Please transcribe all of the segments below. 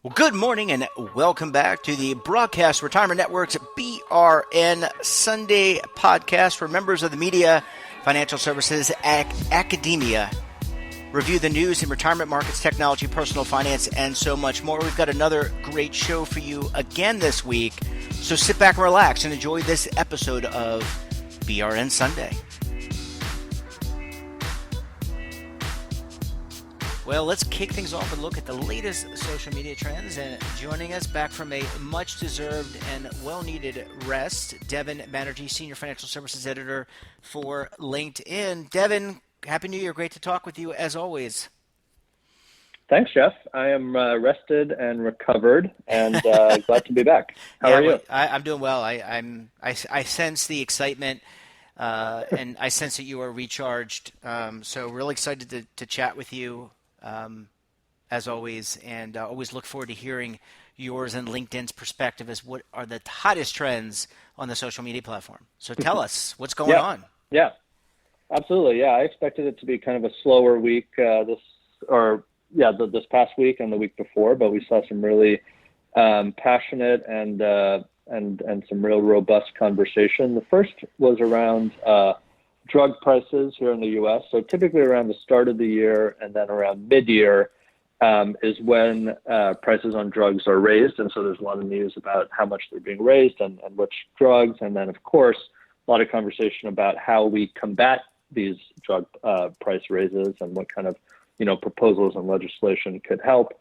Well, good morning and welcome back to the Broadcast Retirement Network's BRN Sunday podcast for members of the media, financial services, academia. Review the news in retirement markets, technology, personal finance, and so much more. We've got another great show for you again this week. So sit back and relax and enjoy this episode of BRN Sunday. Well, let's kick things off and look at the latest social media trends. And joining us back from a much-deserved and well-needed rest, Devin Banerjee, Senior Financial Services Editor for LinkedIn. Devin, Happy New Year. Great to talk with you as always. Thanks, Jeff. I am rested and recovered and glad to be back. How are you? I'm doing well. I sense the excitement and I sense that you are recharged. So really excited to chat with you. As always, and always look forward to hearing yours and LinkedIn's perspective as what are the hottest trends on the social media platform. So tell us what's going on. Yeah, absolutely. Yeah, I expected it to be kind of a slower week this past week and the week before, but we saw some really passionate and some real robust conversation. The first was around drug prices here in the U.S. So typically around the start of the year and then around mid-year is when prices on drugs are raised. And so there's a lot of news about how much they're being raised and which drugs. And then, of course, a lot of conversation about how we combat these drug price raises and what kind of, proposals and legislation could help.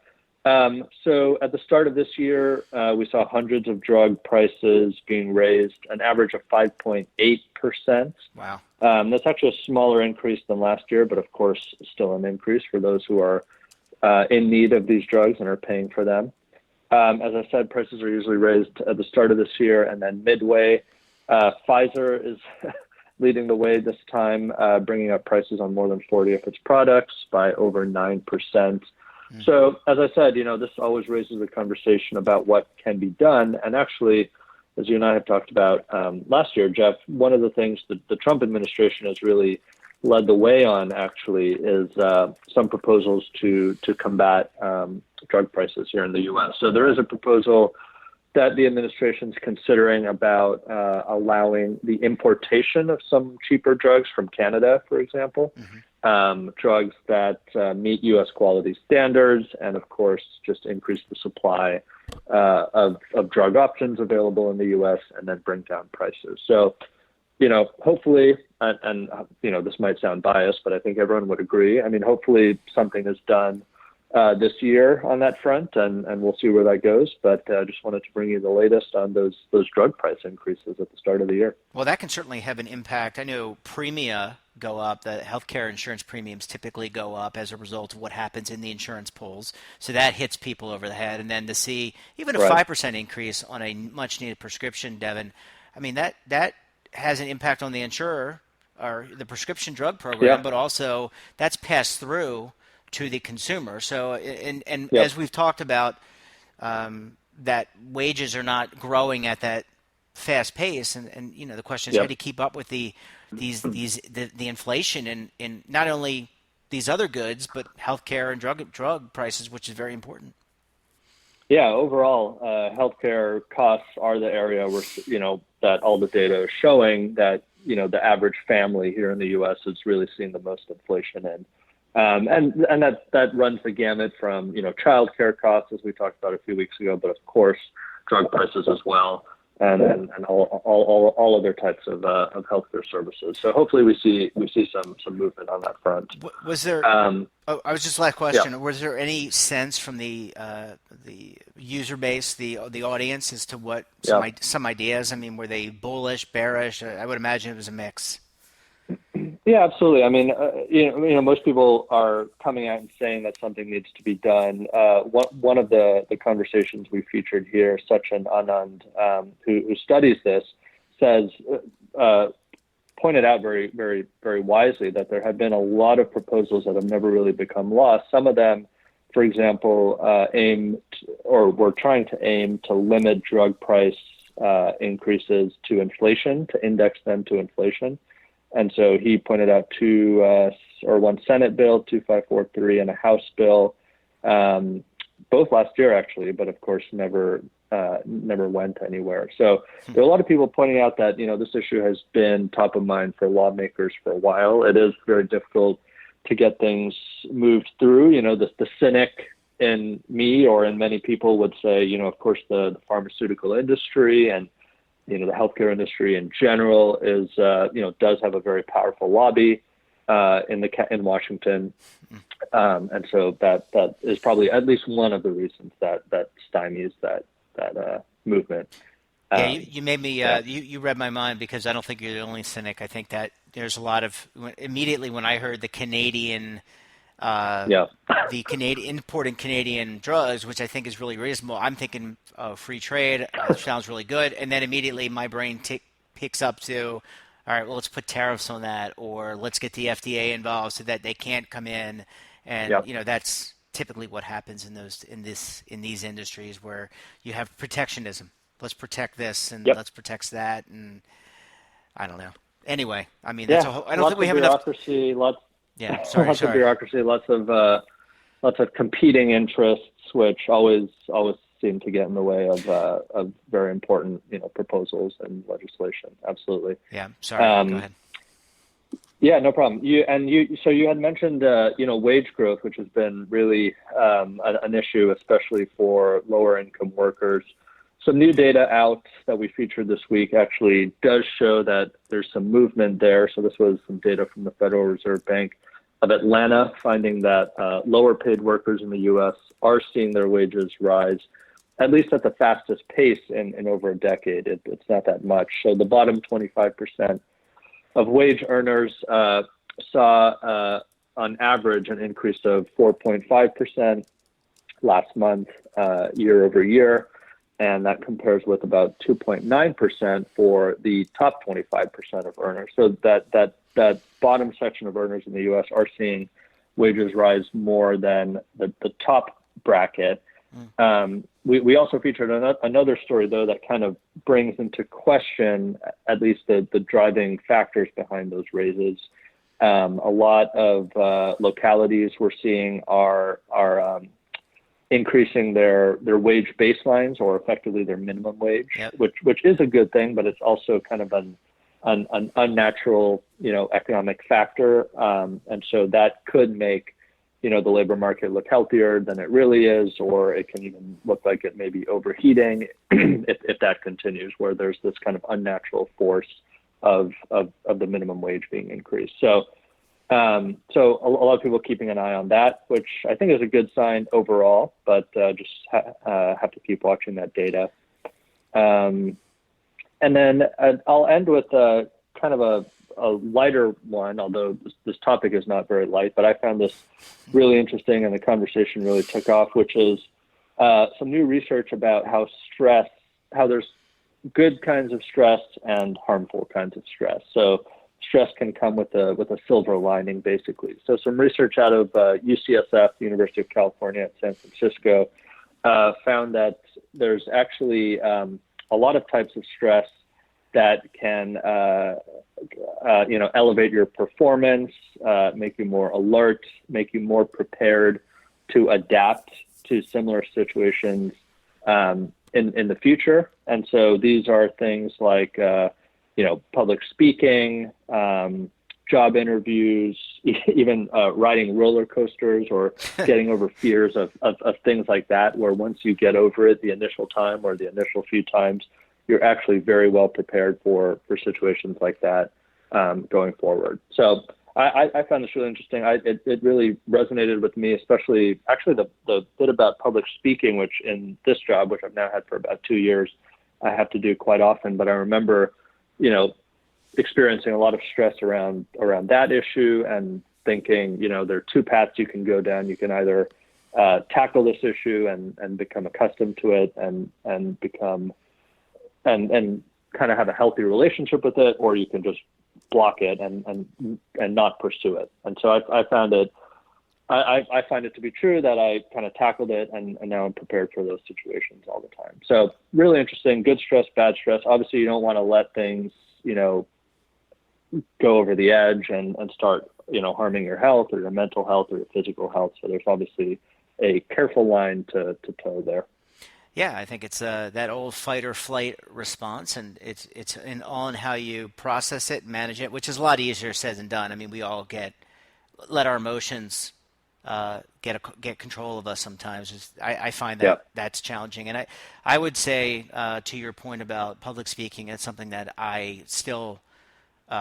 So at the start of this year, we saw hundreds of drug prices being raised, an average of 5.8%. Wow. That's actually a smaller increase than last year, but of course, still an increase for those who are in need of these drugs and are paying for them. As I said, prices are usually raised at the start of this year and then midway. Pfizer is leading the way this time, bringing up prices on more than 40 of its products by over 9%. So, as I said, this always raises the conversation about what can be done. And actually, as you and I have talked about last year, Jeff, one of the things that the Trump administration has really led the way on, actually, is some proposals to combat drug prices here in the U.S. So there is a proposal that the administration is considering about allowing the importation of some cheaper drugs from Canada, for example. Drugs that meet U.S. quality standards and, of course, just increase the supply of drug options available in the U.S. and then bring down prices. So, hopefully, and this might sound biased, but I think everyone would agree. I mean, hopefully something is done this year on that front, and we'll see where that goes. But I just wanted to bring you the latest on those drug price increases at the start of the year. Well, that can certainly have an impact. I know premia go up. The healthcare insurance premiums typically go up as a result of what happens in the insurance pools. So that hits people over the head. And then to see even a 5% increase on a much-needed prescription, Devin, I mean, that has an impact on the insurer or the prescription drug program, but also that's passed through to the consumer. So, and as we've talked about, that wages are not growing at that fast pace, and the question is how do you keep up with the inflation in not only these other goods but healthcare and drug prices, which is very important. Yeah, overall, healthcare costs are the area where that all the data is showing that the average family here in the U.S. has really seen the most inflation in. And that runs the gamut from, childcare costs, as we talked about a few weeks ago, but of course, drug prices as well, and all other types of healthcare services. So hopefully we see some movement on that front. Was there? I was just last question. Yeah. Was there any sense from the user base, the audience, as to what some ideas? I mean, were they bullish, bearish? I would imagine it was a mix. Yeah, absolutely. I mean, most people are coming out and saying that something needs to be done. One of the conversations we featured here, Sachin Anand, who studies this, pointed out very, very, very wisely that there have been a lot of proposals that have never really become law. Some of them, for example, were trying to aim to limit drug price increases to inflation, to index them to inflation. And so he pointed out one Senate bill, 2543, and a House bill both last year actually, but of course never went anywhere. So there are a lot of people pointing out that, this issue has been top of mind for lawmakers for a while. It is very difficult to get things moved through. The cynic in me or in many people would say, of course, the pharmaceutical industry and, the healthcare industry in general is, does have a very powerful lobby in Washington. And so that is probably at least one of the reasons that stymies that movement. Yeah, you made me. You read my mind because I don't think you're the only cynic. I think that there's a lot of immediately when I heard the Canadian, importing Canadian drugs, which I think is really reasonable. I'm thinking free trade sounds really good, and then immediately my brain picks up to, all right, well, let's put tariffs on that, or let's get the FDA involved so that they can't come in, and that's typically what happens in these industries where you have protectionism. Let's protect this and let's protect that, and I don't know. Anyway, I mean, that's a whole, I don't think we have enough. Lots of bureaucracy, lots of competing interests, which always seem to get in the way of very important, proposals and legislation. Absolutely. Yeah. Sorry. Go ahead. Yeah, no problem. You had mentioned, wage growth, which has been really an issue, especially for lower income workers. Some new data out that we featured this week actually does show that there's some movement there. So this was some data from the Federal Reserve Bank of Atlanta, finding that lower paid workers in the U.S. are seeing their wages rise, at least at the fastest pace in over a decade. It's not that much. So the bottom 25% of wage earners saw, on average, an increase of 4.5% last month, year over year. And that compares with about 2.9% for the top 25% of earners. So that bottom section of earners in the U.S. are seeing wages rise more than the top bracket. We also featured another story, though, that kind of brings into question at least the driving factors behind those raises. A lot of localities we're seeing are increasing their wage baselines, or effectively their minimum wage, which is a good thing, but it's also kind of an unnatural, economic factor. And so that could make, the labor market look healthier than it really is, or it can even look like it may be overheating if that continues, where there's this kind of unnatural force of the minimum wage being increased. So a lot of people keeping an eye on that, which I think is a good sign overall, but just have to keep watching that data. And then I'll end with kind of a lighter one, although this topic is not very light, but I found this really interesting and the conversation really took off, which is some new research about how there's good kinds of stress and harmful kinds of stress. So stress can come with a silver lining, basically. So some research out of UCSF, University of California at San Francisco, found that there's actually a lot of types of stress that can elevate your performance, make you more alert, make you more prepared to adapt to similar situations in the future. And so these are things like public speaking, job interviews, even riding roller coasters, or getting over fears of things like that, where once you get over it the initial time or the initial few times, you're actually very well prepared for situations like that going forward. So I found this really interesting. It really resonated with me, especially actually the bit about public speaking, which in this job, which I've now had for about 2 years, I have to do quite often. But I remember, experiencing a lot of stress around that issue and thinking, there are two paths you can go down. You can either tackle this issue and become accustomed to it and become and kind of have a healthy relationship with it, or you can just block it and not pursue it. And so I found it. I find it to be true that I kind of tackled it, and now I'm prepared for those situations all the time. So really interesting. Good stress, bad stress. Obviously, you don't want to let things, go over the edge and start, harming your health or your mental health or your physical health. So there's obviously a careful line to toe there. Yeah, I think it's that old fight or flight response, and it's in all in how you process it, manage it, which is a lot easier said than done. I mean, we all let our emotions get control of us sometimes. I find Yeah. that that's challenging, and I would say to your point about public speaking, it's something that I still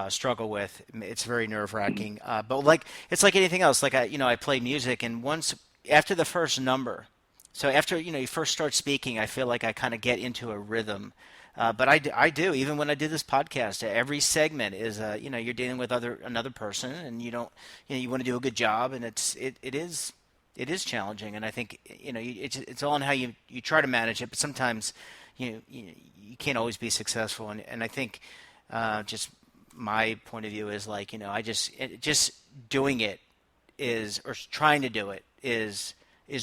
struggle with. It's very nerve wracking, but like it's like anything else. Like I play music, and once after the first number, so after you first start speaking, I feel like I kind of get into a rhythm. But I do even when I do this podcast. Every segment is you're dealing with another person, and you want to do a good job, and it is challenging. And I think it's all in how you try to manage it. But sometimes you can't always be successful, and I think just my point of view is like just doing it is or trying to do it is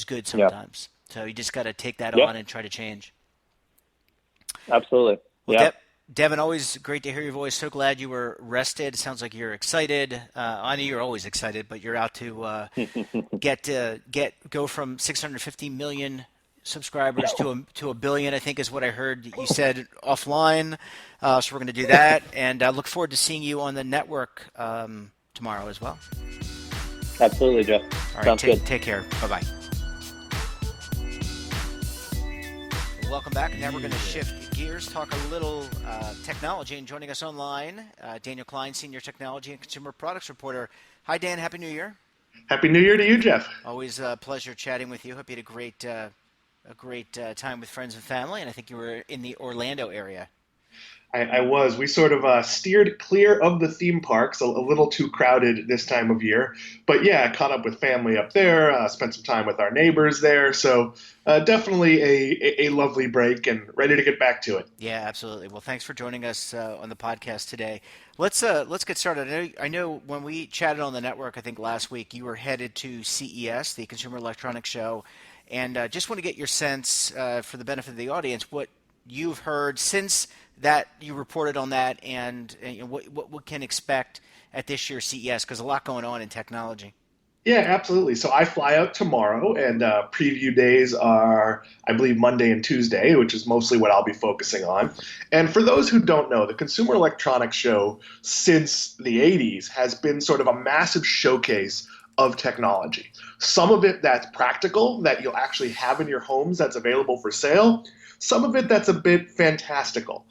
good Yeah. sometimes. So you just got to take that Yeah. on and try to change. Absolutely. Well, Yeah. Devin, always great to hear your voice. So glad you were rested. Sounds like you're excited. I know you're always excited, but you're out to go from 650 million subscribers to a billion. I think is what I heard you said offline. So we're going to do that, and I look forward to seeing you on the network tomorrow as well. Absolutely, Jeff. All right, Sounds good. take care. Bye bye. Welcome back. Now we're going to shift gears, talk a little technology, and joining us online, Daniel Klein, Senior Technology and Consumer Products Reporter. Hi, Dan. Happy New Year. Happy New Year to you, Jeff. Always a pleasure chatting with you. Hope you had a great time with friends and family, and I think you were in the Orlando area. I was. We sort of steered clear of the theme parks, a little too crowded this time of year. But yeah, I caught up with family up there, spent some time with our neighbors there. So definitely a lovely break and ready to get back to it. Yeah, absolutely. Well, thanks for joining us on the podcast today. Let's get started. I know when we chatted on the network, I think last week you were headed to CES, the Consumer Electronics Show, and just want to get your sense for the benefit of the audience what you've heard since that you reported on that, and what we can expect at this year's CES because a lot going on in technology. Yeah, absolutely. So I fly out tomorrow, and preview days are, I believe, Monday and Tuesday, which is mostly what I'll be focusing on. And for those who don't know, the Consumer Electronics Show since the 80s has been sort of a massive showcase of technology. Some of it that's practical, that you'll actually have in your homes that's available for sale. Some of it that's a bit fantastical.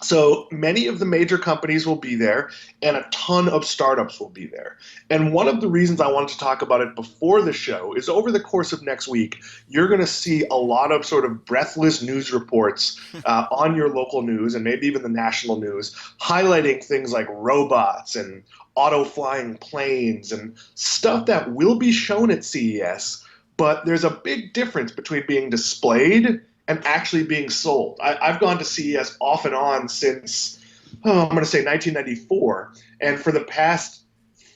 So many of the major companies will be there, and a ton of startups will be there. And one of the reasons I wanted to talk about it before the show is over the course of next week, you're going to see a lot of sort of breathless news reports on your local news and maybe even the national news, highlighting things like robots and auto flying planes and stuff that will be shown at CES. But there's a big difference between being displayed and actually being sold. I've gone to CES off and on since, I'm going to say 1994. And for the past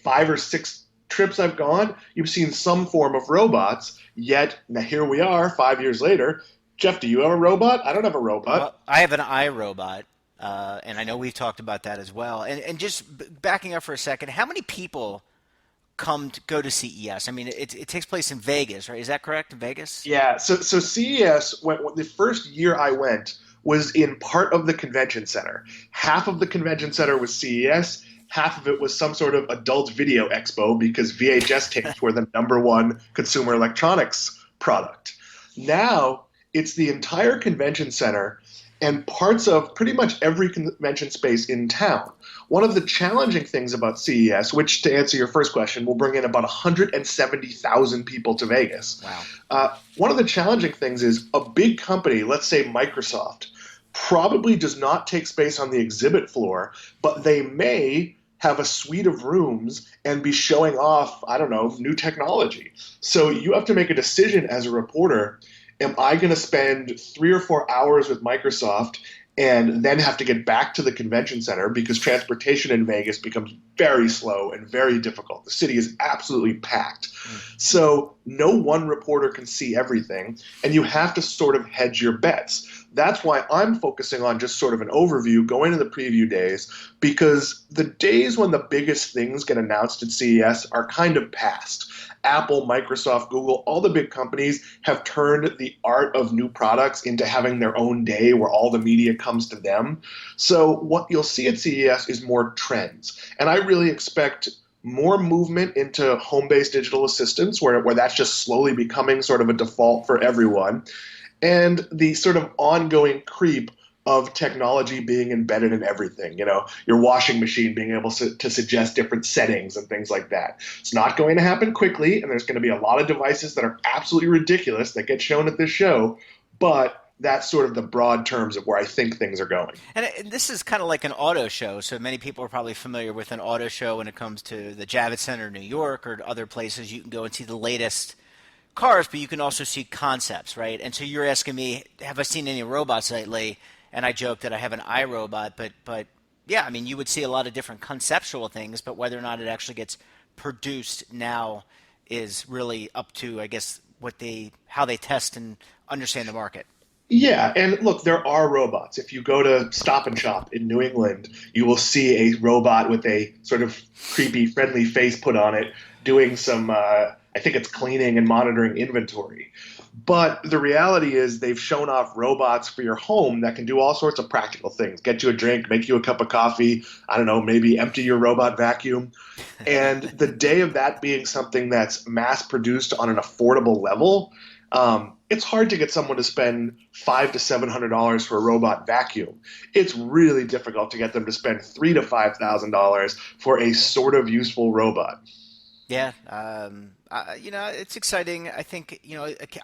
5 or 6 trips I've gone, you've seen some form of robots. Yet, now here we are 5 years later. Jeff, do you have a robot? I don't have a robot. Well, I have an iRobot, and I know we've talked about that as well. And just backing up for a second, how many people go to CES? I mean, it takes place in Vegas, right? Is that correct? In Vegas? Yeah, so CES, when the first year I went, was in part of the convention center. Half of the convention center was CES, half of it was some sort of adult video expo because VHS tapes were the number one consumer electronics product. Now it's the entire convention center and parts of pretty much every convention space in town. One of the challenging things about CES, which to answer your first question, will bring in about 170,000 people to Vegas. Wow. One of the challenging things is a big company, let's say Microsoft, probably does not take space on the exhibit floor, but they may have a suite of rooms and be showing off, I don't know, new technology. So you have to make a decision as a reporter. Am I going to spend 3 or 4 hours with Microsoft and then have to get back to the convention center because transportation in Vegas becomes very slow and very difficult? The city is absolutely packed. So no one reporter can see everything, and you have to sort of hedge your bets. That's why I'm focusing on just sort of an overview, going to the preview days, because the days when the biggest things get announced at CES are kind of past. Apple, Microsoft, Google, all the big companies have turned the art of new products into having their own day where all the media comes to them. So what you'll see at CES is more trends. And I really expect more movement into home-based digital assistants where that's just slowly becoming sort of a default for everyone, and the sort of ongoing creep of technology being embedded in everything. Your washing machine being able to suggest different settings and things like that. It's not going to happen quickly, and there's going to be a lot of devices that are absolutely ridiculous that get shown at this show, but that's sort of the broad terms of where I think things are going. And this is kind of like an auto show. So many people are probably familiar with an auto show when it comes to the Javits Center in New York or other places. You can go and see the latest cars, but you can also see concepts, right? And so you're asking me, have I seen any robots lately? And I joke that I have an iRobot, but yeah, I mean, you would see a lot of different conceptual things, but whether or not it actually gets produced now is really up to, I guess, how they test and understand the market. Yeah, and look, there are robots. If you go to Stop and Shop in New England, you will see a robot with a sort of creepy, friendly face put on it doing some, I think it's cleaning and monitoring inventory. But the reality is, they've shown off robots for your home that can do all sorts of practical things: get you a drink, make you a cup of coffee, I don't know, maybe empty your robot vacuum. And the day of that being something that's mass produced on an affordable level, it's hard to get someone to spend $500 to $700 for a robot vacuum. It's really difficult to get them to spend $3,000 to $5,000 for a sort of useful robot. Yeah, it's exciting. I think,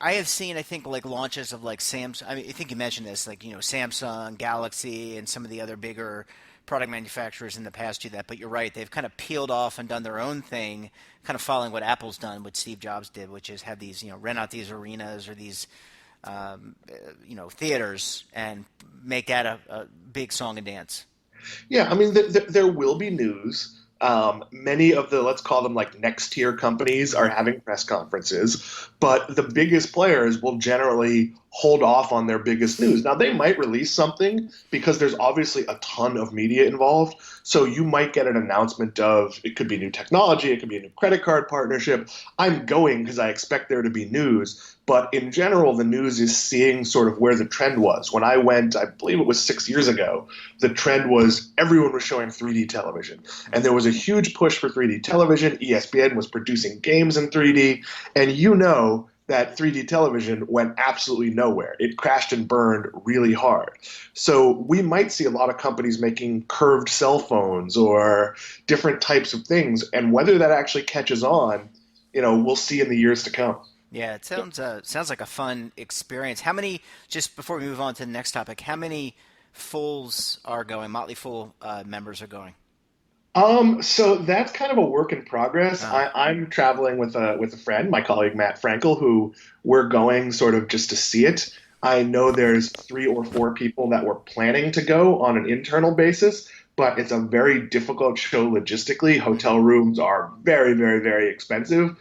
I have seen, I think, like launches of like Samsung. I mean, I think you mentioned this, like, Samsung, Galaxy, and some of the other bigger product manufacturers in the past do that. But you're right, they've kind of peeled off and done their own thing, kind of following what Apple's done, what Steve Jobs did, which is have these, rent out these arenas or these, theaters and make that a big song and dance. Yeah, I mean, there will be news. Many of the, let's call them like next tier companies, are having press conferences, but the biggest players will generally hold off on their biggest news. Now, they might release something because there's obviously a ton of media involved. So you might get an announcement of, it could be new technology, it could be a new credit card partnership. I'm going because I expect there to be news. But in general, the news is seeing sort of where the trend was. When I went, I believe it was 6 years ago, the trend was everyone was showing 3D television. And there was a huge push for 3D television. ESPN was producing games in 3D. And that 3D television went absolutely nowhere. It crashed and burned really hard. So we might see a lot of companies making curved cell phones or different types of things. And whether that actually catches on, we'll see in the years to come. Yeah, it sounds like a fun experience. How many, just before we move on to the next topic, how many Fools are going? Motley Fool members are going. So that's kind of a work in progress. Uh, I'm traveling with a friend, my colleague Matt Frankel, who we're going sort of just to see it. I know there's 3 or 4 people that were planning to go on an internal basis, but it's a very difficult show logistically. Hotel rooms are very, very, very expensive.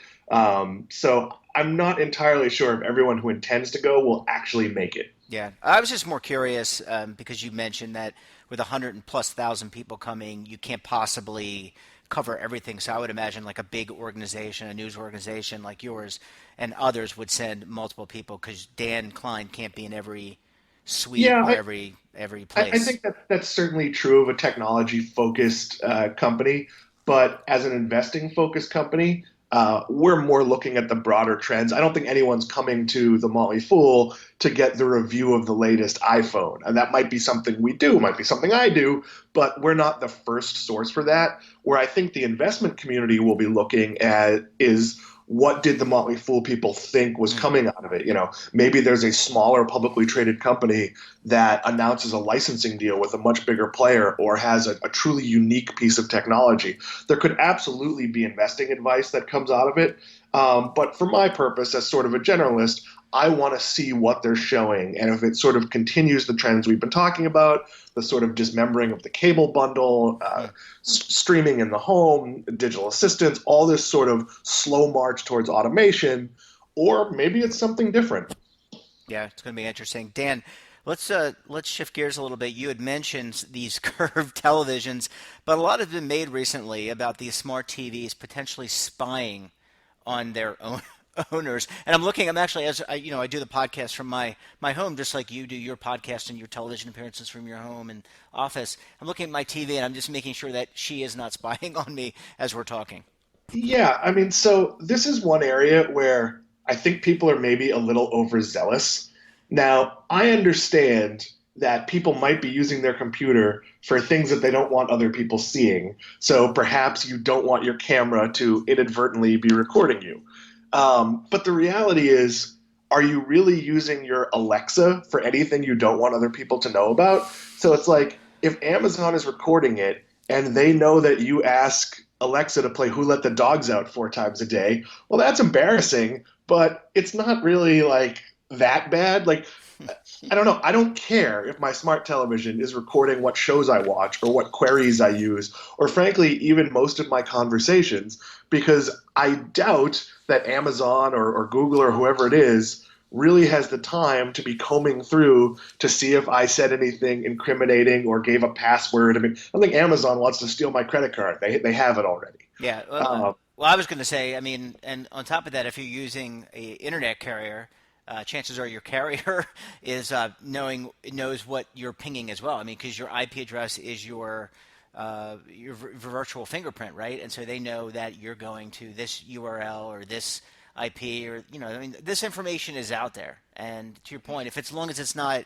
So I'm not entirely sure if everyone who intends to go will actually make it. yeah, I was just more curious because you mentioned that with 100+ thousand people coming, you can't possibly cover everything. So I would imagine like a big organization, a news organization like yours and others would send multiple people because Dan Klein can't be in every suite Yeah, or every I place. think that's certainly true of a technology focused company, but as an investing focused company, we're more looking at the broader trends. I don't think anyone's coming to the Motley Fool to get the review of the latest iPhone. And that might be something we do, might be something I do, but we're not the first source for that. Where I think the investment community will be looking at is, what did the Motley Fool people think was Mm. coming out of it? Maybe there's a smaller publicly traded company that announces a licensing deal with a much bigger player or has a truly unique piece of technology. There could absolutely be investing advice that comes out of it. But for my purpose, as sort of a generalist, I want to see what they're showing. And if it sort of continues the trends we've been talking about, the sort of dismembering of the cable bundle, Mm. streaming in the home, digital assistants, all this sort of slow march towards automation, or maybe it's something different. Yeah, it's going to be interesting. Dan, let's shift gears a little bit. You had mentioned these curved televisions, but a lot has been made recently about these smart TVs potentially spying on their own owners. And I'm actually, as I, I do the podcast from my home, just like you do your podcast and your television appearances from your home and office. I'm looking at my TV and I'm just making sure that she is not spying on me as we're talking. Yeah, I mean, so this is one area where I think people are maybe a little overzealous. Now, I understand that people might be using their computer for things that they don't want other people seeing. So perhaps you don't want your camera to inadvertently be recording you. But the reality is, are you really using your Alexa for anything you don't want other people to know about? So it's like if Amazon is recording it and they know that you ask Alexa to play Who Let the Dogs Out 4 times a day, well, that's embarrassing, but it's not really like that bad. Like, I don't know. I don't care if my smart television is recording what shows I watch or what queries I use, or frankly, even most of my conversations, because I doubt that Amazon or Google or whoever it is really has the time to be combing through to see if I said anything incriminating or gave a password. I mean, I don't think Amazon wants to steal my credit card. They have it already. Yeah. Uh, Well, I was going to say, I mean, and on top of that, if you're using a internet carrier, chances are your carrier is knows what you're pinging as well. I mean, because your IP address is your virtual fingerprint, right? And so they know that you're going to this URL or this IP, or I mean, this information is out there. And to your point, if it's, as long as it's not,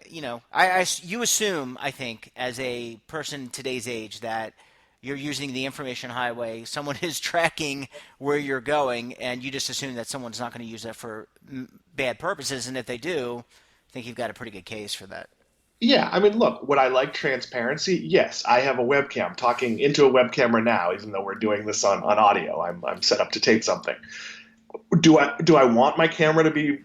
you assume, I think, as a person today's age, that you're using the information highway. Someone is tracking where you're going, and you just assume that someone's not going to use that for bad purposes. And if they do, I think you've got a pretty good case for that. yeah, I mean, look, would I like transparency? Yes, I have a webcam talking into a web camera now, even though we're doing this on audio. I'm set up to tape something. Do I want my camera to be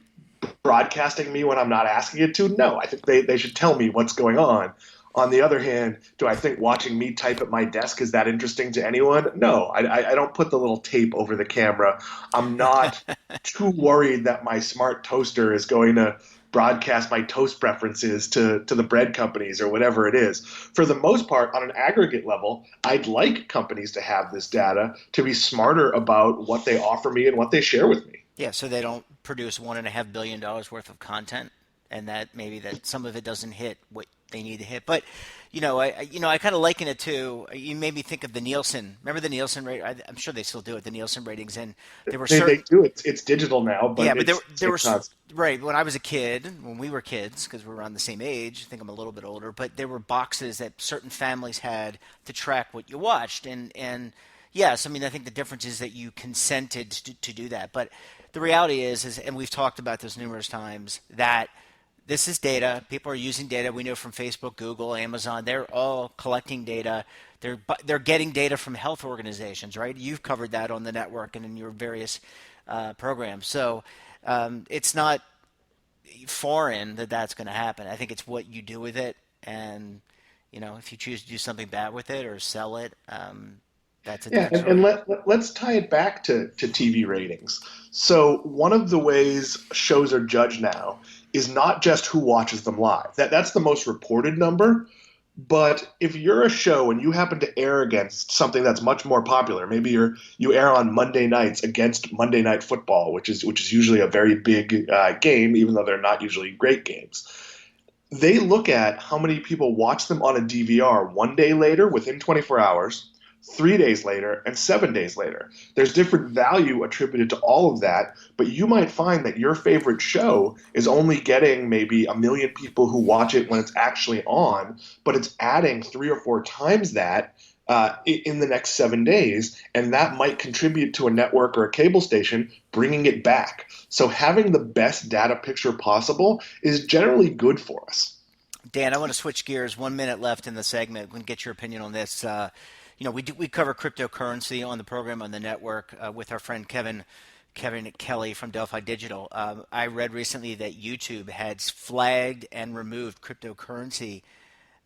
broadcasting me when I'm not asking it to? No, I think they should tell me what's going on. On the other hand, do I think watching me type at my desk is that interesting to anyone? No, I don't put the little tape over the camera. I'm not too worried that my smart toaster is going to broadcast my toast preferences to the bread companies or whatever it is. For the most part, on an aggregate level, I'd like companies to have this data to be smarter about what they offer me and what they share with me. Yeah, so they don't produce $1.5 billion worth of content, and that maybe that some of it doesn't hit what they need to hit. But I kind of liken it to, you made me think of the Nielsen. Remember the Nielsen rate? I'm sure they still do it. The Nielsen ratings, and there were They certain. do it's digital now, Yeah, but but there it's there same was concept. right when I was a kid, when we were kids, because we're around the same age. I think I'm a little bit older, but there were boxes that certain families had to track what you watched, and yes, I mean, I think the difference is that you consented to do that, but the reality is, and we've talked about this numerous times, that this is data. People are using data. We know from Facebook, Google, Amazon. They're all collecting data. They're getting data from health organizations, right? You've covered that on the network and in your various programs. So it's not foreign that that's going to happen. I think it's what you do with it, and if you choose to do something bad with it or sell it, that's a Yeah, different and story. let's tie it back to TV ratings. So one of the ways shows are judged now is not just who watches them live. That's the most reported number. But if you're a show and you happen to air against something that's much more popular, maybe you air on Monday nights against Monday Night Football, which is usually a very big game, even though they're not usually great games. They look at how many people watch them on a DVR 1 day later, within 24 hours, 3 days later, and 7 days later. There's different value attributed to all of that, but you might find that your favorite show is only getting maybe a million people who watch it when it's actually on, but it's adding 3 or 4 times that in the next 7 days, and that might contribute to a network or a cable station bringing it back. So having the best data picture possible is generally good for us. Dan, I want to switch gears. 1 minute left in the segment. We can get your opinion on this. We cover cryptocurrency on the program on the network with our friend Kevin Kelly from Delphi Digital. I read recently that YouTube had flagged and removed cryptocurrency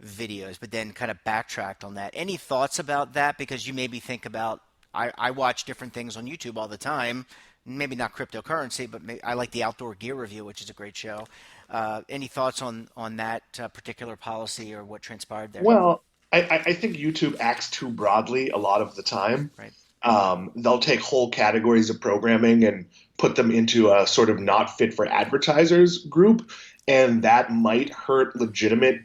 videos, but then kind of backtracked on that. Any thoughts about that? Because you made me think about, I watch different things on YouTube all the time. Maybe not cryptocurrency, but I like the Outdoor Gear Review, which is a great show. Any thoughts on that particular policy or what transpired there? Well, I think YouTube acts too broadly a lot of the time. Right. they'll take whole categories of programming and put them into a sort of not fit for advertisers group, and that might hurt legitimate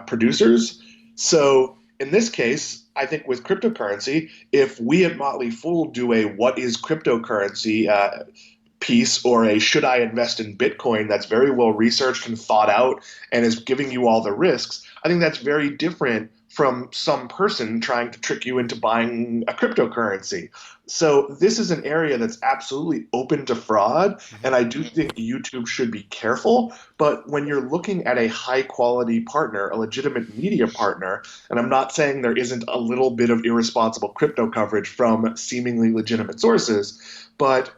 producers. So in this case, I think with cryptocurrency, if we at Motley Fool do a what is cryptocurrency piece or a should I invest in Bitcoin that's very well researched and thought out and is giving you all the risks, I think that's very different from some person trying to trick you into buying a cryptocurrency. So this is an area that's absolutely open to fraud, and I do think YouTube should be careful. But when you're looking at a high quality partner, a legitimate media partner, and I'm not saying there isn't a little bit of irresponsible crypto coverage from seemingly legitimate sources, but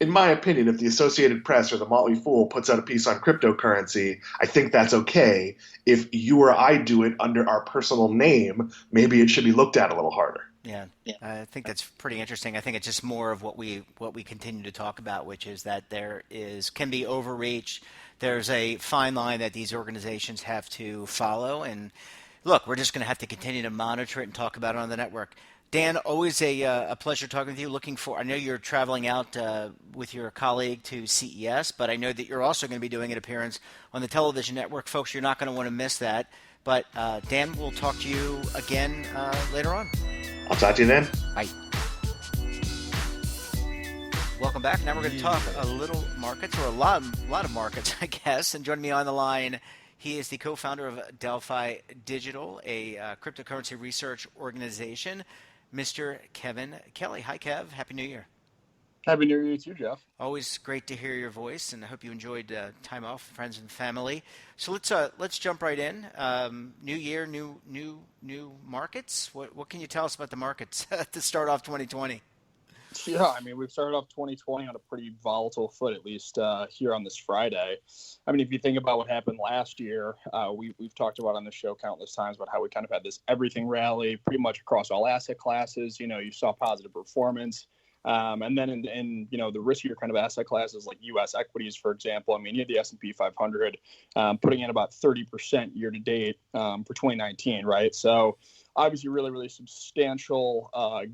in my opinion, if the Associated Press or the Motley Fool puts out a piece on cryptocurrency, I think that's okay. If you or I do it under our personal name, maybe it should be looked at a little harder. Yeah, I think that's pretty interesting. I think it's just more of what we continue to talk about, which is that there is can be overreach. There's a fine line that these organizations have to follow, and look, we're just going to have to continue to monitor it and talk about it on the network. Dan, always a pleasure talking with you. I know you're traveling out with your colleague to CES, but I know that you're also going to be doing an appearance on the television network. Folks, you're not going to want to miss that. But Dan, we'll talk to you again later on. I'll talk to you then. Bye. Welcome back. Now we're going to talk a little markets, or a lot of markets, I guess. And joining me on the line, he is the co-founder of Delphi Digital, a cryptocurrency research organization, Mr. Kevin Kelly. Hi, Kev. Happy New Year. Happy New Year to you, Jeff. Always great to hear your voice, and I hope you enjoyed time off, friends and family. So let's jump right in. New year, new markets. What can you tell us about the markets to start off 2020? Yeah, I mean, we've started off 2020 on a pretty volatile foot, at least here on this Friday. I mean, if you think about what happened last year, we've talked about on the show countless times about how we kind of had this everything rally pretty much across all asset classes. You saw positive performance. And then in the riskier kind of asset classes like U.S. equities, for example, I mean, you had the S&P 500 putting in about 30% year to date for 2019, right? So obviously really, really substantial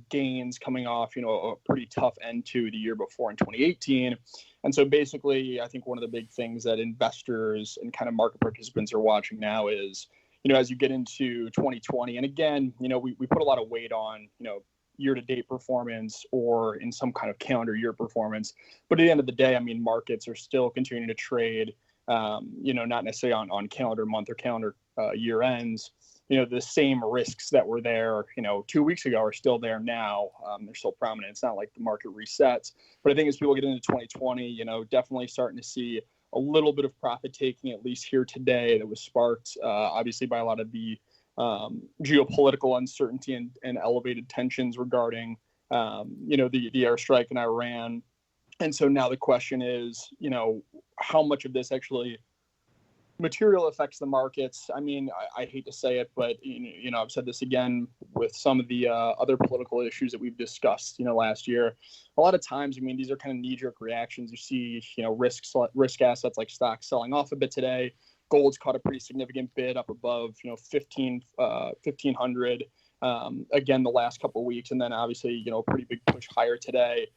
gains coming off, a pretty tough end to the year before in 2018. And so basically, I think one of the big things that investors and kind of market participants are watching now is, as you get into 2020, and again, we put a lot of weight on, year-to-date performance or in some kind of calendar year performance. But at the end of the day, I mean, markets are still continuing to trade, not necessarily on calendar month or calendar year ends. The same risks that were there, 2 weeks ago are still there now. They're still prominent. It's not like the market resets. But I think as people get into 2020, definitely starting to see a little bit of profit taking, at least here today, that was sparked obviously by a lot of the geopolitical uncertainty and elevated tensions regarding, the airstrike in Iran. And so now the question is, how much of this actually material affects the markets? I mean, I hate to say it, but, I've said this again with some of the other political issues that we've discussed, last year. A lot of times, I mean, these are kind of knee-jerk reactions. You see, risk assets like stocks selling off a bit today. Gold's caught a pretty significant bid up above, 1,500 again the last couple of weeks, and then obviously a pretty big push higher today,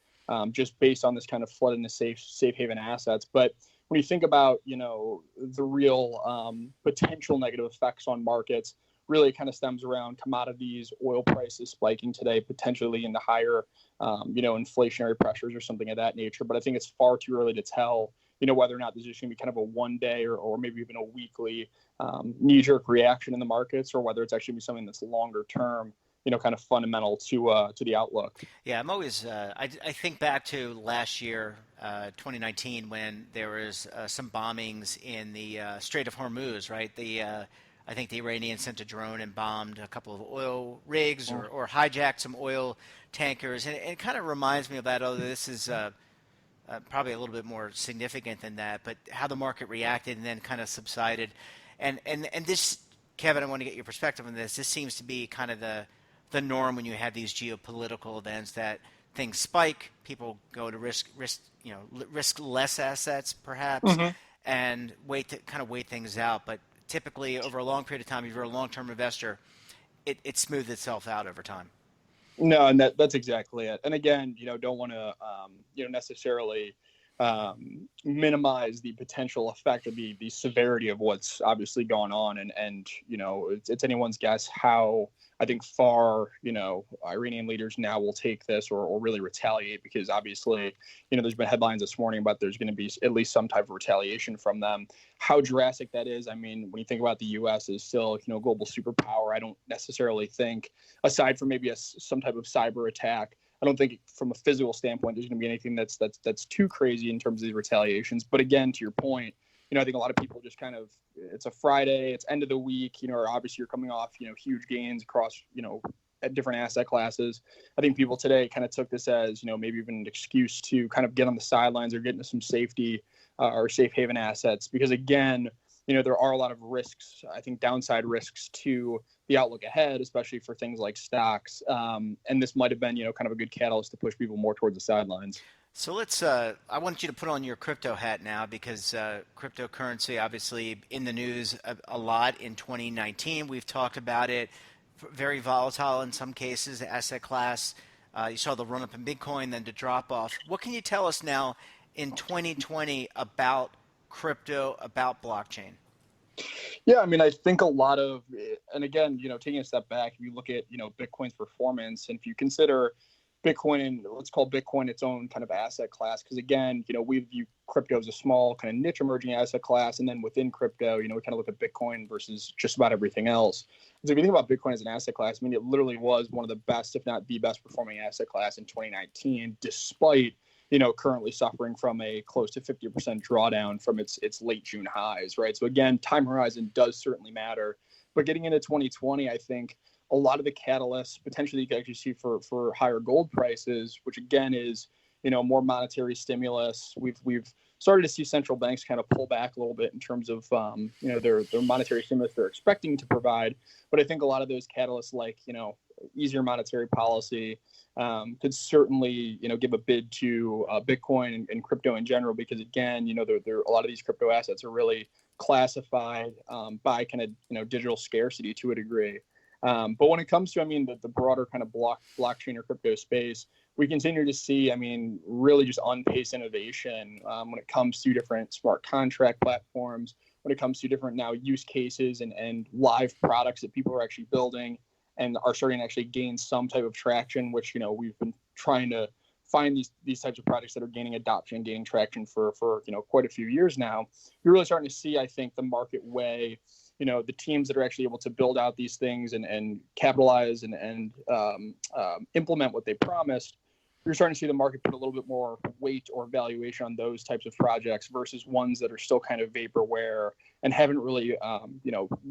just based on this kind of flood into safe haven assets. But when you think about the real potential negative effects on markets, really kind of stems around commodities, oil prices spiking today, potentially into higher inflationary pressures or something of that nature. But I think it's far too early to tell whether or not this is going to be kind of a one day or maybe even a weekly knee-jerk reaction in the markets, or whether it's actually be something that's longer term, kind of fundamental to the outlook. Yeah, I'm always, I think back to last year, 2019, when there was some bombings in the Strait of Hormuz, right? I think the Iranians sent a drone and bombed a couple of oil rigs or hijacked some oil tankers. And it kind of reminds me of that, although this is probably a little bit more significant than that, but how the market reacted and then kind of subsided. And this, Kevin, I want to get your perspective on this. This seems to be kind of the norm when you have these geopolitical events, that things spike, people go to risk less assets perhaps, and wait things out. But typically over a long period of time, if you're a long-term investor, it smooths itself out over time. No, and that's exactly it. And again, don't want to, necessarily minimize the potential effect of the severity of what's obviously going on. And it's anyone's guess how I think far, Iranian leaders now will take this or really retaliate, because obviously, there's been headlines this morning about there's going to be at least some type of retaliation from them. How drastic that is, I mean, when you think about the U.S. is still, global superpower, I don't necessarily think, aside from maybe some type of cyber attack, I don't think from a physical standpoint there's going to be anything that's too crazy in terms of these retaliations. But again, to your point, I think a lot of people just kind of, it's a Friday, it's end of the week, or obviously you're coming off, huge gains across, at different asset classes. I think people today kind of took this as, maybe even an excuse to kind of get on the sidelines or get into some safety or safe haven assets, because again, there are a lot of risks, I think downside risks to the outlook ahead, especially for things like stocks. And this might have been, kind of a good catalyst to push people more towards the sidelines. So I want you to put on your crypto hat now, because cryptocurrency obviously in the news a lot in 2019. We've talked about it, very volatile in some cases, the asset class. You saw the run up in Bitcoin, then the drop off. What can you tell us now in 2020 about crypto, about blockchain? Yeah, I mean, I think a lot of, and again, taking a step back, if you look at, Bitcoin's performance, and if you consider Bitcoin, and let's call Bitcoin its own kind of asset class, because again, we view crypto as a small kind of niche emerging asset class, and then within crypto, we kind of look at Bitcoin versus just about everything else. So if you think about Bitcoin as an asset class, I mean, it literally was one of the best, if not the best performing asset class in 2019, despite currently suffering from a close to 50% drawdown from its late June highs, right? So again, time horizon does certainly matter. But getting into 2020, I think a lot of the catalysts potentially you could actually see for higher gold prices, which again is, more monetary stimulus. We've started to see central banks kind of pull back a little bit in terms of, their monetary stimulus they're expecting to provide. But I think a lot of those catalysts, like, easier monetary policy, could certainly, give a bid to Bitcoin and crypto in general, because again, there a lot of these crypto assets are really classified by kind of, digital scarcity to a degree. But when it comes to, I mean, the broader kind of blockchain or crypto space, we continue to see, I mean, really just unpaced innovation when it comes to different smart contract platforms, when it comes to different now use cases and live products that people are actually building and are starting to actually gain some type of traction, which, we've been trying to find these types of projects that are gaining adoption, gaining traction for quite a few years now. You're really starting to see, I think, the market weigh, the teams that are actually able to build out these things and capitalize and implement what they promised. You're starting to see the market put a little bit more weight or valuation on those types of projects versus ones that are still kind of vaporware and haven't really,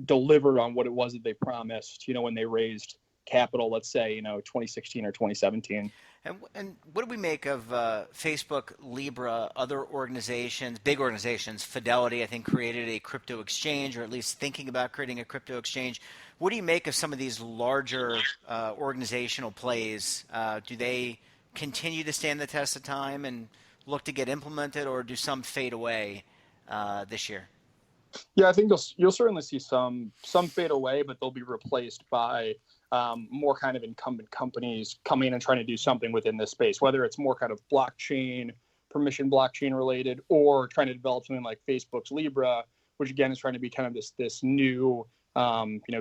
delivered on what it was that they promised, when they raised capital, let's say, 2016 or 2017. And what do we make of Facebook, Libra, other organizations, big organizations? Fidelity, I think, created a crypto exchange, or at least thinking about creating a crypto exchange. What do you make of some of these larger organizational plays? Do they continue to stand the test of time and look to get implemented, or do some fade away this year? Yeah, I think you'll certainly see some fade away, but they'll be replaced by more kind of incumbent companies coming in and trying to do something within this space, whether it's more kind of blockchain, permission blockchain related, or trying to develop something like Facebook's Libra, which again is trying to be kind of this new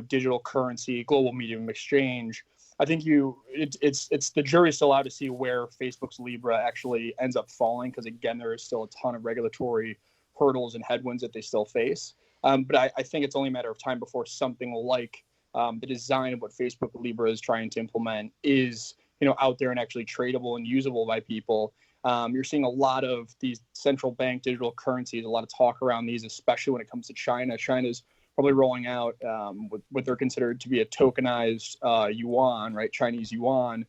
digital currency, global medium of exchange. I think it's the jury's still out to see where Facebook's Libra actually ends up falling, because again, there is still a ton of regulatory hurdles and headwinds that they still face. But I think it's only a matter of time before something like the design of what Facebook Libra is trying to implement is out there and actually tradable and usable by people. You're seeing a lot of these central bank digital currencies, a lot of talk around these, especially when it comes to China. China's probably rolling out what they're considered to be a tokenized yuan, right? Chinese yuan,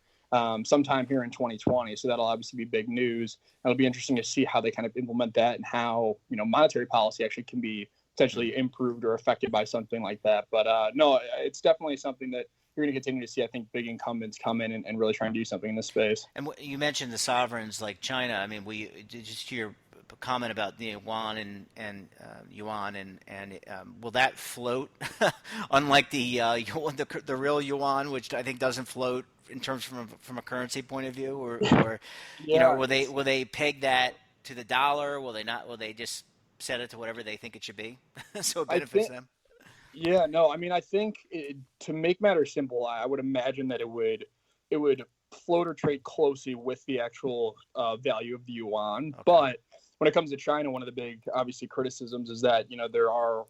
sometime here in 2020. So that'll obviously be big news. It'll be interesting to see how they kind of implement that and how monetary policy actually can be potentially improved or affected by something like that. But no, it's definitely something that you're going to continue to see, I think, big incumbents come in and really try and do something in this space. And you mentioned the sovereigns like China. I mean, just to your comment about the yuan and will that float? Unlike the real yuan, which I think doesn't float in terms from a currency point of view, or Yeah, will they peg that to the dollar? Will they not? Will they just set it to whatever they think it should be, so it I benefits think. them? Yeah, no, I mean, I think to make matters simple, I would imagine that it would float or trade closely with the actual value of the yuan. Okay. But when it comes to China, one of the big, obviously, criticisms is that there are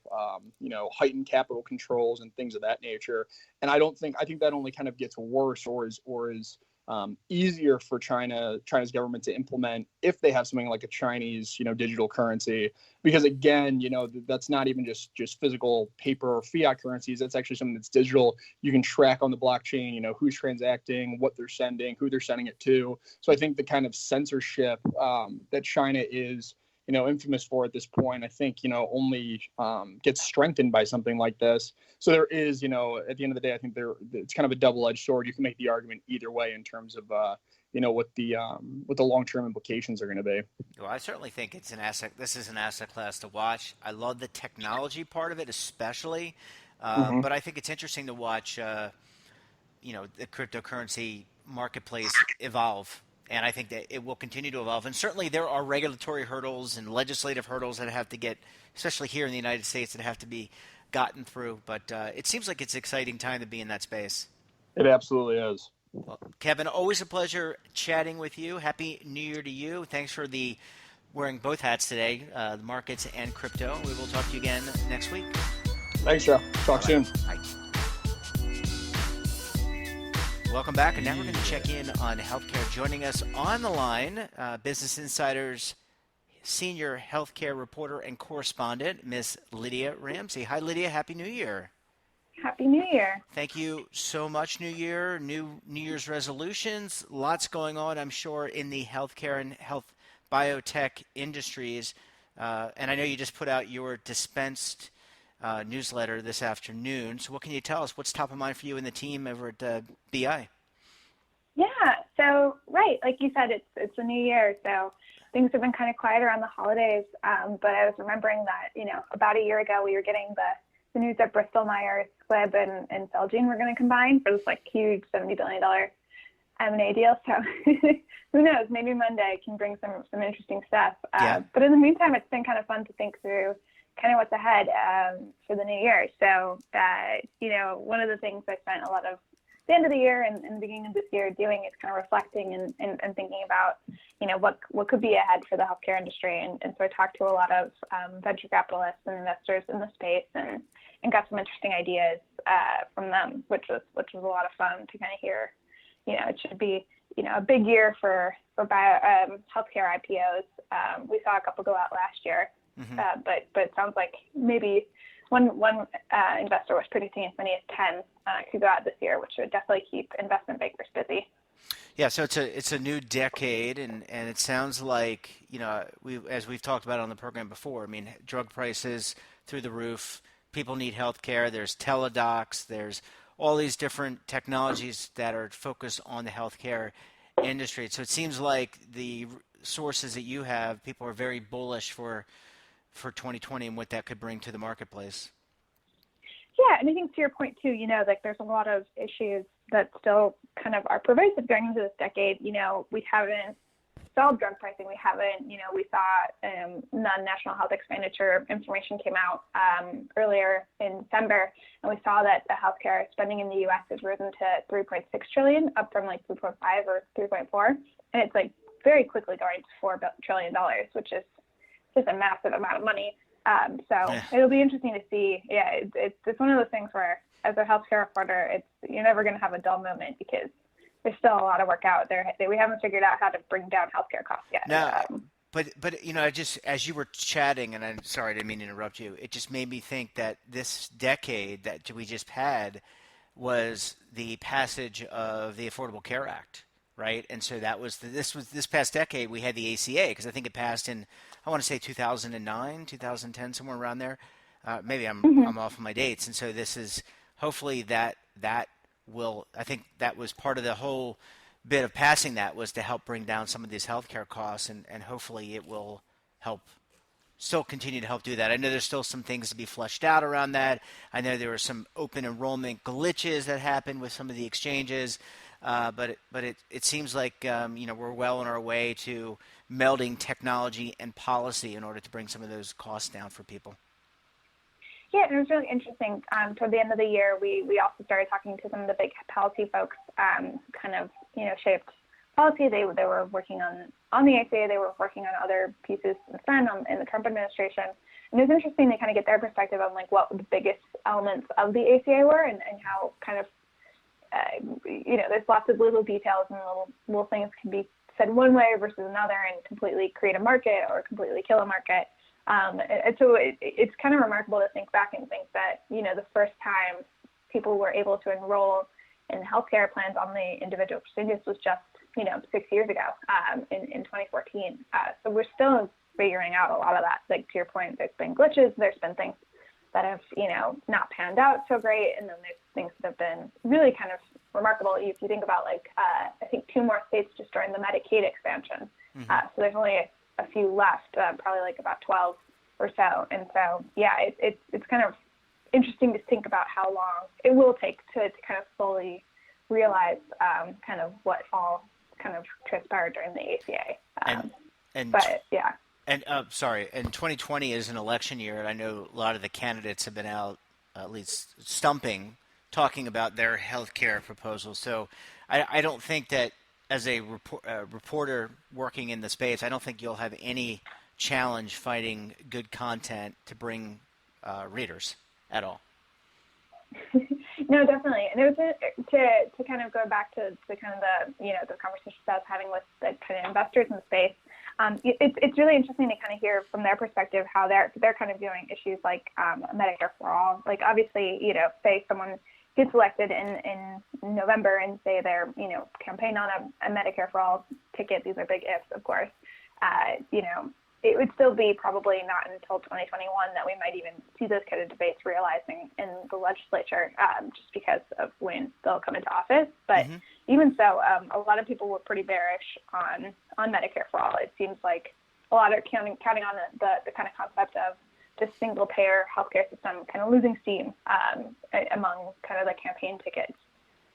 heightened capital controls and things of that nature. And I think that only kind of gets worse or is easier for China's government to implement if they have something like a Chinese digital currency, because again, that's not even just physical paper or fiat currencies. That's actually something that's digital. You can track on the blockchain, who's transacting, what they're sending, who they're sending it to. So I think the kind of censorship that China is infamous for at this point, I think only gets strengthened by something like this. So there is, at the end of the day, I think it's kind of a double-edged sword. You can make the argument either way in terms of what the long-term implications are going to be. Well, I certainly think it's an asset. This is an asset class to watch. I love the technology part of it, especially. Mm-hmm. But I think it's interesting to watch, the cryptocurrency marketplace evolve. And I think that it will continue to evolve. And certainly there are regulatory hurdles and legislative hurdles that have to get, especially here in the United States, that have to be gotten through. But it seems like it's an exciting time to be in that space. It absolutely is. Well, Kevin, always a pleasure chatting with you. Happy New Year to you. Thanks for wearing both hats today, the markets and crypto. We will talk to you again next week. Thanks, Joe. Talk soon. Bye. Welcome back, and now we're going to check in on healthcare. Joining us on the line, Business Insider's senior healthcare reporter and correspondent, Miss Lydia Ramsey. Hi, Lydia. Happy New Year. Happy New Year. Thank you so much. New Year, New Year's resolutions, lots going on, I'm sure, in the healthcare and health biotech industries. And I know you just put out your dispensed newsletter this afternoon. So what can you tell us? What's top of mind for you and the team over at BI? Yeah, so right, like you said, it's a new year, so things have been kind of quiet around the holidays. But I was remembering that about a year ago we were getting the news that Bristol Myers Squibb and Celgene were going to combine for this huge $70 billion M&A deal. So who knows? Maybe Monday can bring some interesting stuff. Yeah. But in the meantime, it's been kind of fun to think through kind of what's ahead for the new year. So one of the things I spent a lot of the end of the year and the beginning of this year doing is kind of reflecting and thinking about what could be ahead for the healthcare industry. And so I talked to a lot of venture capitalists and investors in the space and got some interesting ideas from them, which was a lot of fun to kind of hear. It should be a big year for healthcare IPOs. We saw a couple go out last year, but it sounds like maybe one investor was predicting as many as 10 could go out this year, which would definitely keep investment bankers busy. Yeah, so it's a new decade, and it sounds like as we've talked about on the program before. I mean, drug prices through the roof. People need health care. There's teledocs. There's all these different technologies that are focused on the healthcare industry. So it seems like the sources that you have, people are very bullish for 2020 and what that could bring to the marketplace. Yeah, and I think to your point too, there's a lot of issues that still kind of are pervasive going into this decade. We haven't solved drug pricing. We haven't, we saw non-national health expenditure information came out earlier in December, and we saw that the healthcare spending in the U.S. has risen to $3.6 trillion, up from 3.5 or 3.4, and it's very quickly going to $4 trillion, which is just a massive amount of money. It'll be interesting to see. Yeah, it's one of those things where, as a healthcare reporter, you're never going to have a dull moment because there's still a lot of work out there. We haven't figured out how to bring down healthcare costs yet. No, but I just, as you were chatting, and I'm sorry, I didn't mean to interrupt you. It just made me think that this decade that we just had was the passage of the Affordable Care Act, right? And so this past decade we had the ACA, because I think it passed in, I want to say 2009, 2010, somewhere around there. Maybe I'm off on my dates. And so this is hopefully that will, I think that was part of the whole bit of passing that was to help bring down some of these healthcare costs, and hopefully it will help still continue to help do that. I know there's still some things to be fleshed out around that. I know there were some open enrollment glitches that happened with some of the exchanges, but it seems like we're well on our way to melding technology and policy in order to bring some of those costs down for people. Yeah, it was really interesting. Toward the end of the year, we also started talking to some of the big policy folks, kind of shaped policy. They were working on the ACA. They were working on other pieces since then in the Trump administration. And it was interesting to kind of get their perspective on like what the biggest elements of the ACA were and how kind of there's lots of little details and little things can be said one way versus another and completely create a market or completely kill a market. And so it's kind of remarkable to think back and think that, the first time people were able to enroll in healthcare plans on the individual exchanges was just, 6 years ago, in 2014. So we're still figuring out a lot of that. Like to your point, there's been glitches, there's been things that have, not panned out so great. And then there's things that have been really kind of remarkable. If you think about I think 2 more states just joined the Medicaid expansion. Mm-hmm. So there's only a few left, probably like about 12 or so. And so, yeah, it's kind of interesting to think about how long it will take to kind of fully realize kind of what all kind of transpired during the ACA. But yeah. And sorry, and 2020 is an election year, and I know a lot of the candidates have been out, at least stumping, talking about their health care proposals. So I don't think that as a reporter working in the space, I don't think you'll have any challenge finding good content to bring readers at all. No, definitely. And it was to kind of go back to kind of the conversations I was having with the kind of investors in the space. It's really interesting to kind of hear from their perspective how they're kind of viewing issues like Medicare for all. Like obviously, say someone gets elected in November and say they're campaign on a Medicare for all ticket. These are big ifs, of course. It would still be probably not until 2021 that we might even see those kind of debates realizing in the legislature, just because of when they'll come into office. But even so, a lot of people were pretty bearish on Medicare for all. It seems like a lot are counting on the kind of concept of this single payer healthcare system kind of losing steam among kind of the campaign tickets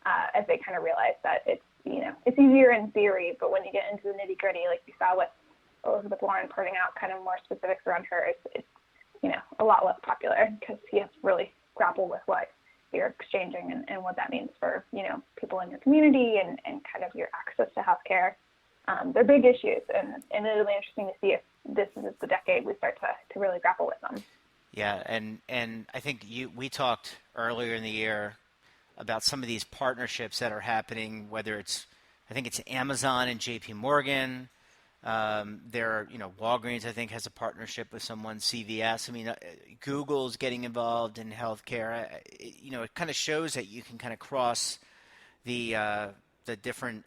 as they kind of realize that it's easier in theory, but when you get into the nitty gritty, like you saw with Elizabeth Warren putting out kind of more specifics around her, it's a lot less popular because you have to really grapple with what you're exchanging and what that means for people in your community and kind of your access to healthcare. They're big issues, and it'll be interesting to see if this is the decade we start to really grapple with them. Yeah, and I think we talked earlier in the year about some of these partnerships that are happening, whether I think it's Amazon and JP Morgan. There are, Walgreens, I think, has a partnership with someone, CVS. I mean, Google's getting involved in healthcare. It kind of shows that you can kind of cross the different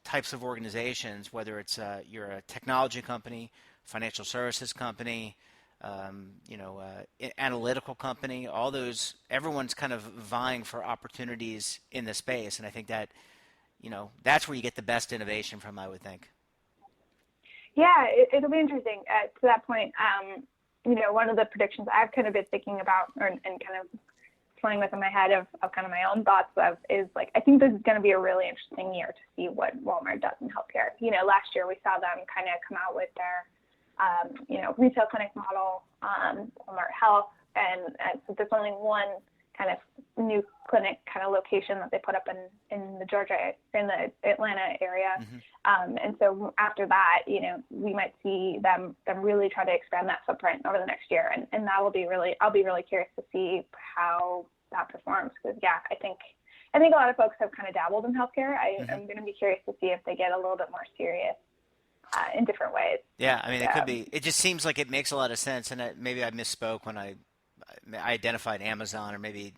types of organizations, whether it's you're a technology company, financial services company, analytical company, all those, everyone's kind of vying for opportunities in the space. And I think that, that's where you get the best innovation from, I would think. Yeah, it'll be interesting. To that point, one of the predictions I've kind of been thinking about and kind of playing with in my head of kind of my own thoughts of is like, I think this is going to be a really interesting year to see what Walmart does in healthcare. Last year we saw them kind of come out with their, retail clinic model, Walmart Health, and so there's only one kind of new clinic kind of location that they put up in the Atlanta area. And so after that, we might see them really try to expand that footprint over the next year. And that will be I'll be really curious to see how that performs. Because I think a lot of folks have kind of dabbled in healthcare. I'm going to be curious to see if they get a little bit more serious in different ways. Yeah, I mean, it could be. It just seems like it makes a lot of sense. And maybe I misspoke when I identified Amazon, or maybe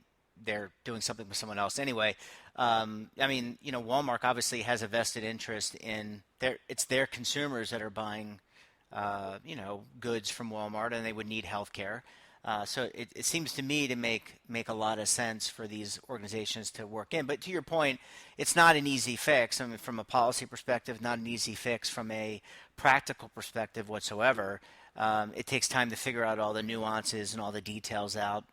they're doing something with someone else. Anyway, I mean, Walmart obviously has a vested interest in it's their consumers that are buying, goods from Walmart, and they would need healthcare. So it seems to me to make a lot of sense for these organizations to work in. But to your point, it's not an easy fix. I mean, from a policy perspective, not an easy fix from a practical perspective whatsoever. It takes time to figure out all the nuances and all the details out.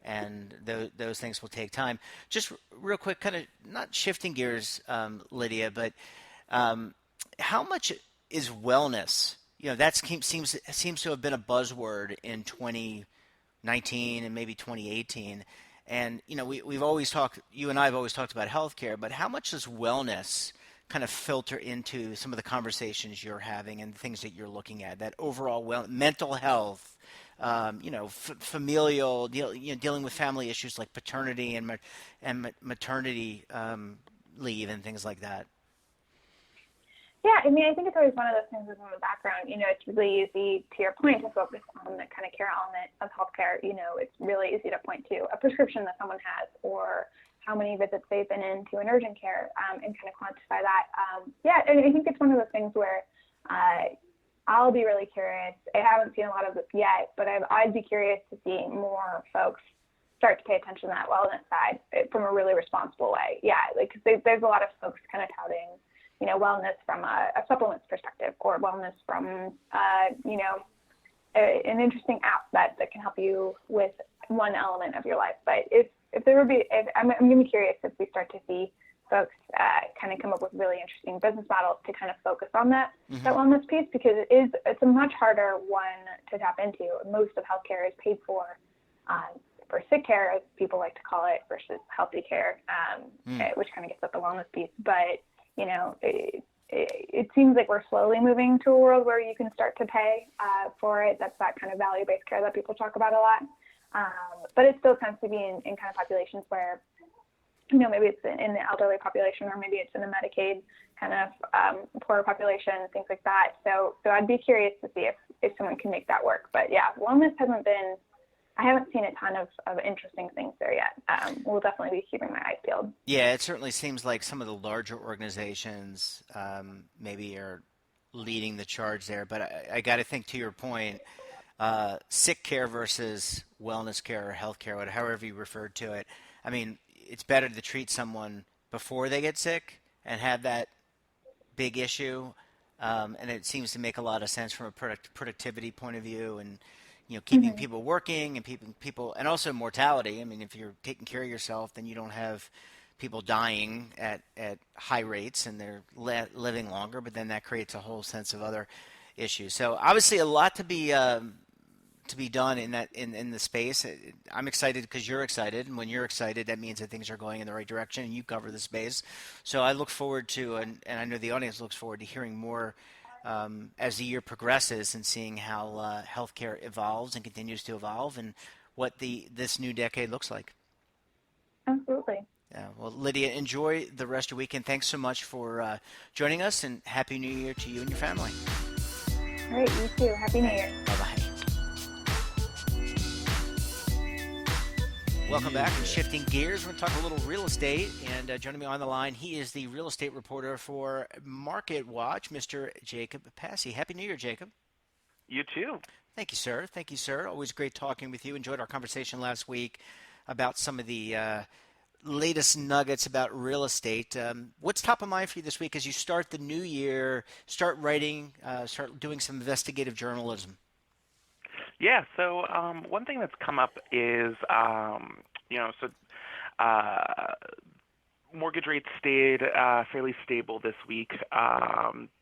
And those things will take time. Just real quick, kind of not shifting gears, Lydia, but how much is wellness? That seems to have been a buzzword in 2019 and maybe 2018. And we've always talked. You and I have always talked about healthcare, but how much does wellness kind of filter into some of the conversations you're having and the things that you're looking at? That overall mental health, familial, dealing with family issues like paternity and maternity leave and things like that. Yeah, I mean, I think it's always one of those things in the background. It's really easy, to your point, to focus on the kind of care element of healthcare. It's really easy to point to a prescription that someone has or how many visits they've been into an urgent care and kind of quantify that. Yeah, and I think it's one of those things where I'll be really curious. I haven't seen a lot of this yet, but I'd be curious to see more folks start to pay attention to that wellness side from a really responsible way. Yeah, like there's a lot of folks kind of touting wellness from a supplements perspective or wellness from, an interesting app that can help you with one element of your life. But I'm going to be curious if we start to see folks kind of come up with really interesting business models to kind of focus on that wellness piece, because it's a much harder one to tap into. Most of healthcare is paid for sick care, as people like to call it, versus healthy care, which kind of gets at the wellness piece. But it seems like we're slowly moving to a world where you can start to pay for it. That's that kind of value-based care that people talk about a lot. But it still tends to be in kind of populations where, maybe it's in the elderly population, or maybe it's in the Medicaid kind of poorer population, things like that. So I'd be curious to see if someone can make that work. But yeah, wellness I haven't seen a ton of interesting things there yet. We'll definitely be keeping my eyes peeled. Yeah, it certainly seems like some of the larger organizations maybe are leading the charge there. But I got to think, to your point, sick care versus wellness care or health care, however you referred to it. I mean, it's better to treat someone before they get sick and have that big issue. And it seems to make a lot of sense from a productivity point of view, and keeping people working and people, and also mortality. I mean, if you're taking care of yourself, then you don't have people dying at high rates and they're living longer. But then that creates a whole sense of other issues. So obviously, a lot to be done in the space. I'm excited because you're excited, and when you're excited, that means that things are going in the right direction, and you cover the space. So I look forward to, and I know the audience looks forward to hearing more as the year progresses and seeing how healthcare evolves and continues to evolve, and what this new decade looks like. Absolutely. Yeah. Well, Lydia, enjoy the rest of your weekend. Thanks so much for joining us, and Happy New Year to you and your family. All right, you too. Happy New Year. Bye-bye. Welcome back. We're shifting gears. We're going to talk a little real estate. And joining me on the line, he is the real estate reporter for Market Watch, Mr. Jacob Passy. Happy New Year, Jacob. You too. Thank you, sir. Thank you, sir. Always great talking with you. Enjoyed our conversation last week about some of the latest nuggets about real estate. What's top of mind for you this week as you start the new year, start writing, start doing some investigative journalism? Yeah, so one thing that's come up is, mortgage rates stayed fairly stable this week.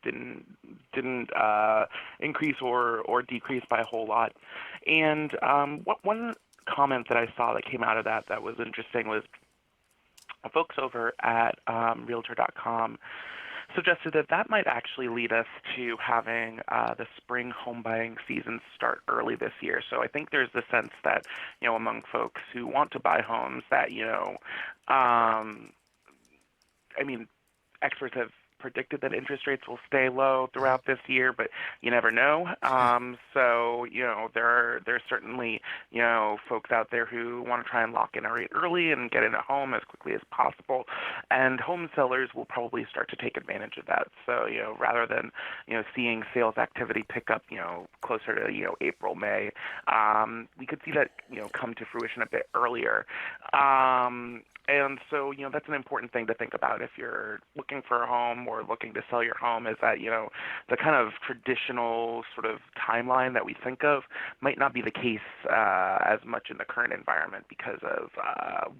Didn't increase or decrease by a whole lot. And one comment that I saw that came out of that was interesting was folks over at Realtor.com suggested that might actually lead us to having the spring home buying season start early this year. So I think there's the sense that, among folks who want to buy homes that, experts have predicted that interest rates will stay low throughout this year, but you never know. So, there's certainly, folks out there who want to try and lock in a rate early and get in a home as quickly as possible. And home sellers will probably start to take advantage of that. So, rather than, seeing sales activity pick up, closer to, April, May, we could see that, come to fruition a bit earlier. And so, that's an important thing to think about if you're looking for a home or looking to sell your home, is that, the kind of traditional sort of timeline that we think of might not be the case as much in the current environment because of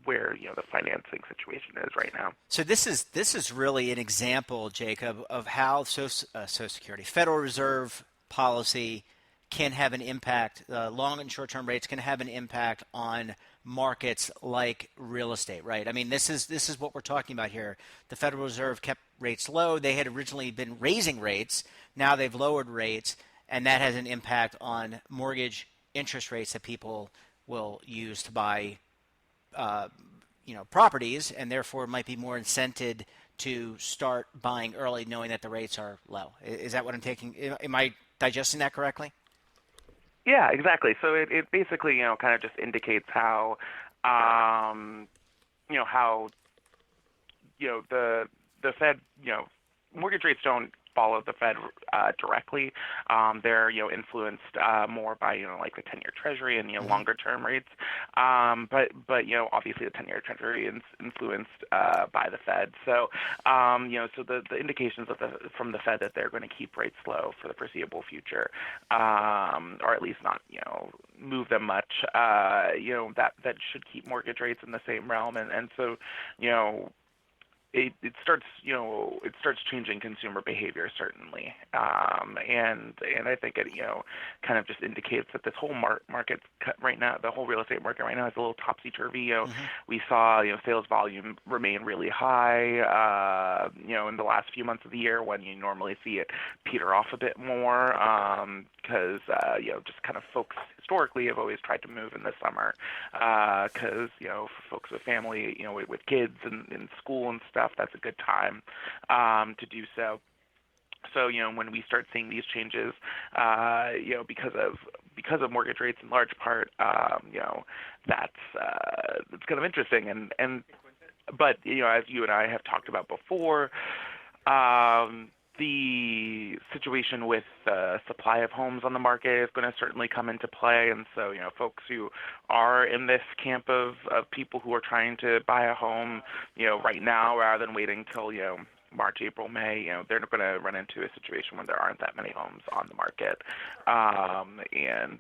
where, the financing situation is right now. So this is really an example, Jacob, of how Social Security, Federal Reserve policy can have an impact. Long and short-term rates can have an impact on markets like real estate, right? I mean, this is what we're talking about here. The Federal Reserve kept rates low. They had originally been raising rates. Now they've lowered rates, and that has an impact on mortgage interest rates that people will use to buy, properties, and therefore might be more incented to start buying early, knowing that the rates are low. Is that what I'm taking? Am I digesting that correctly? Yeah, exactly. So it basically, kind of just indicates how, how, the Fed, mortgage rates don't follow the Fed directly. They're, influenced more by, like the 10-year Treasury and, longer term rates. But obviously the 10-year Treasury is influenced by the Fed. So, so the indications from the Fed that they're going to keep rates low for the foreseeable future, or at least not, move them much, that should keep mortgage rates in the same realm. And so, it starts changing consumer behavior, certainly, and I think it kind of just indicates that this whole market right now, the whole real estate market right now, is a little topsy turvy. We saw sales volume remain really high, in the last few months of the year, when you normally see it peter off a bit more, because just kind of folks historically have always tried to move in the summer, because for folks with family, with kids and in school and stuff, that's a good time to do so. So when we start seeing these changes, because of mortgage rates in large part, that's it's kind of interesting. But as you and I have talked about before, the situation with the supply of homes on the market is going to certainly come into play. And so, folks who are in this camp of people who are trying to buy a home, right now, rather than waiting till, March, April, May, they're going to run into a situation where there aren't that many homes on the market. And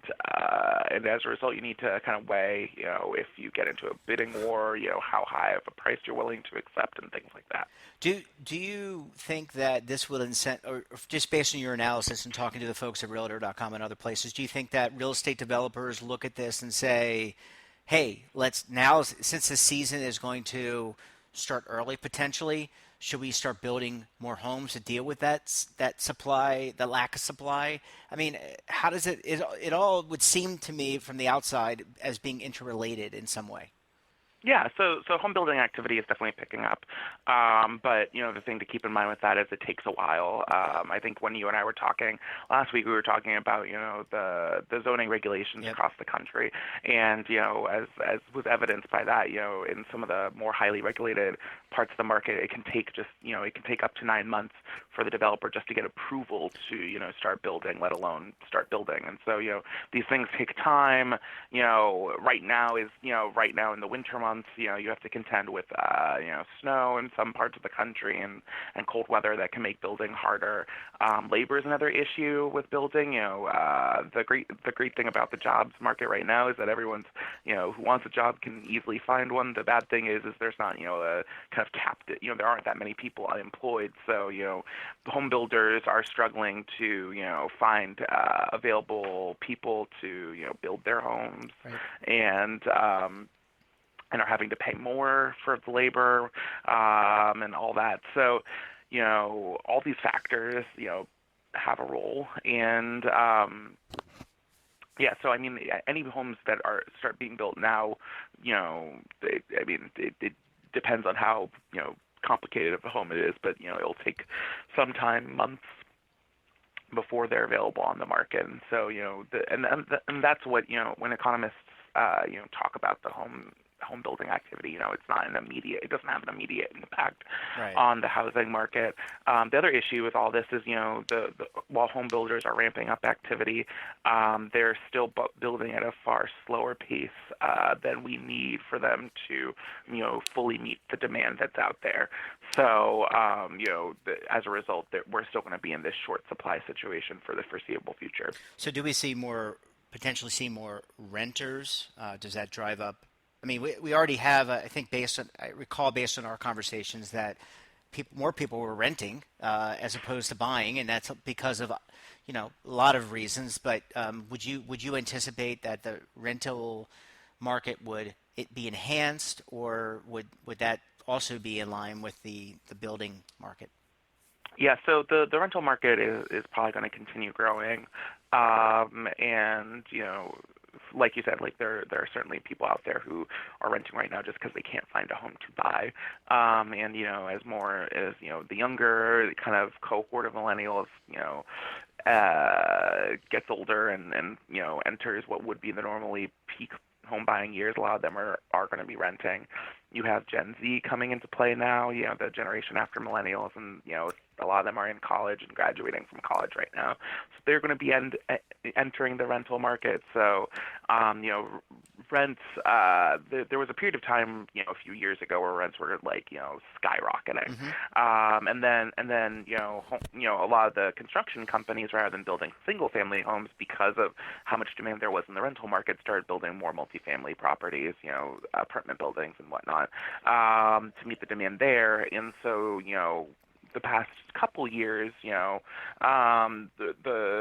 as a result, you need to kind of weigh, if you get into a bidding war, how high of a price you're willing to accept and things like that. Do you think that this will incent, or just based on your analysis and talking to the folks at Realtor.com and other places, do you think that real estate developers look at this and say, hey, let's now, since the season is going to start early potentially, should we start building more homes to deal with that supply, the lack of supply? I mean, how does it all would seem to me from the outside as being interrelated in some way. Yeah, so home building activity is definitely picking up, but the thing to keep in mind with that is it takes a while. I think when you and I were talking last week, we were talking about the zoning regulations across the country, and as was evidenced by that, in some of the more highly regulated parts of the market, it can take up to 9 months for the developer just to get approval to start building, let alone start building. And so these things take time. Right now in the winter months, you have to contend with snow in some parts of the country and cold weather that can make building harder. Labor is another issue with building. The great thing about the jobs market right now is that everyone's who wants a job can easily find one. The bad thing is there's not a kind of capped. There aren't that many people unemployed. So home builders are struggling to find available people to build their homes, Right. and are having to pay more for the labor, and all that. So, all these factors, have a role. And, so I mean, any homes that start being built now, it depends on how, complicated of a home it is, but it'll take some time, months, before they're available on the market. And so and that's what when economists talk about the home building activity, it's not it doesn't have an immediate impact Right. on the housing market. The other issue with all this is while home builders are ramping up activity, they're still building at a far slower pace than we need for them to fully meet the demand that's out there. So as a result, we're still going to be in this short supply situation for the foreseeable future. So do we potentially see more renters? Does that drive up? I mean, we already have, I think, I recall based on our conversations that more people were renting as opposed to buying, and that's because of, a lot of reasons. But would you anticipate that the rental market would it be enhanced, or would that also be in line with the building market? Yeah, so the rental market is probably going to continue growing, and like you said, like there are certainly people out there who are renting right now just because they can't find a home to buy, and as the younger kind of cohort of millennials gets older and enters what would be the normally peak home buying years, a lot of them are going to be renting. You have Gen Z coming into play now, the generation after millennials, and a lot of them are in college and graduating from college right now. So they're going to be entering the rental market. So, rents, there was a period of time, a few years ago where rents were like, skyrocketing. Mm-hmm. And then, a lot of the construction companies, rather than building single family homes because of how much demand there was in the rental market, started building more multifamily properties, apartment buildings and whatnot, to meet the demand there. And so, the past couple years, the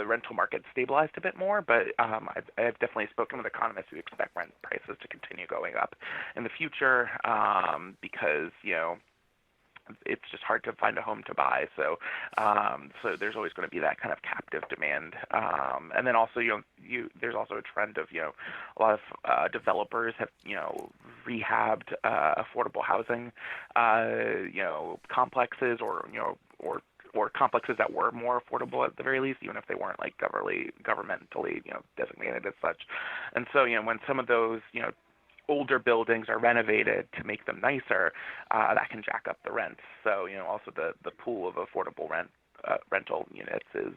rental market stabilized a bit more, but I've definitely spoken with economists who expect rent prices to continue going up in the future because, it's just hard to find a home to buy. So there's always going to be that kind of captive demand. And then also, there's also a trend of, a lot of developers have, rehabbed affordable housing, complexes or complexes that were more affordable at the very least, even if they weren't like governmentally, designated as such. And so, when some of those, older buildings are renovated to make them nicer, that can jack up the rents. So, also the pool of affordable rental units is,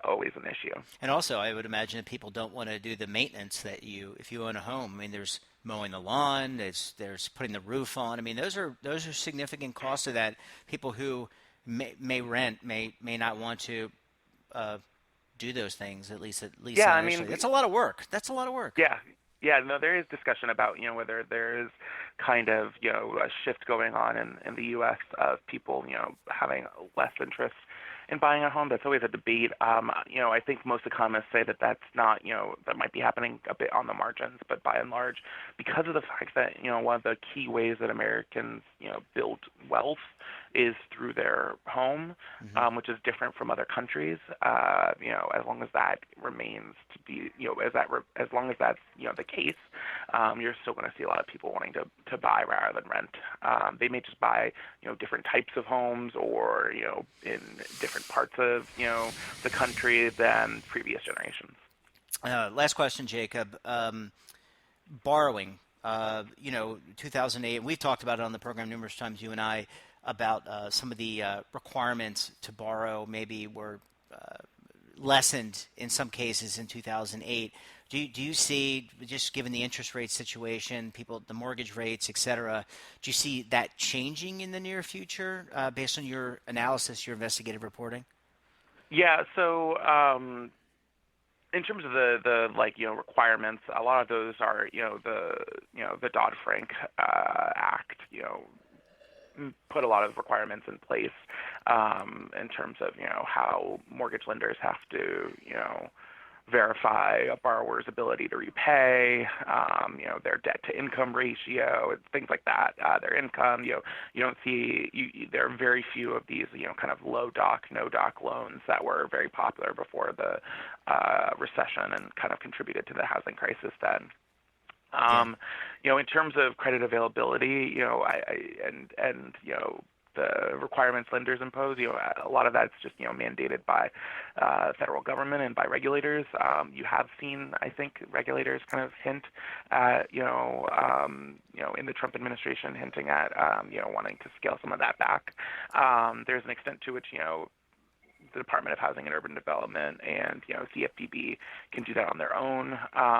always an issue. And also, I would imagine that people don't want to do the maintenance that if you own a home. I mean, there's mowing the lawn, there's putting the roof on. I mean, those are significant costs of that. People who may rent may not want to do those things, at least Yeah, initially. I mean, that's a lot of work. Yeah. Yeah, no, there is discussion about, whether there is kind of, a shift going on in the U.S. of people, having less interest in buying a home. That's always a debate. I think most economists say that that's not, that might be happening a bit on the margins, but by and large, because of the fact that, one of the key ways that Americans, build wealth is through their home, Mm-hmm. which is different from other countries. As long as that remains to be, as long as that's, the case, you're still going to see a lot of people wanting to buy rather than rent. They may just buy, different types of homes or, in different parts of, the country than previous generations. Last question, Jacob. Borrowing. 2008. We've talked about it on the program numerous times, you and I, about some of the requirements to borrow maybe were lessened in some cases in 2008. Do you see, just given the interest rate situation, the mortgage rates, et cetera, do you see that changing in the near future based on your analysis, your investigative reporting? Yeah. So in terms of the requirements, a lot of those are the Dodd-Frank Act put a lot of requirements in place in terms of how mortgage lenders have to verify a borrower's ability to repay, their debt to income ratio, things like that, their income. You don't see, there are very few of these, kind of low doc, no doc loans that were very popular before the recession and kind of contributed to the housing crisis then. Yeah. in terms of credit availability, the requirements lenders impose, a lot of that's just, mandated by federal government and by regulators. You have seen, I think, regulators kind of hint at, in the Trump administration hinting at, wanting to scale some of that back. There's an extent to which, the Department of Housing and Urban Development and CFPB can do that on their own,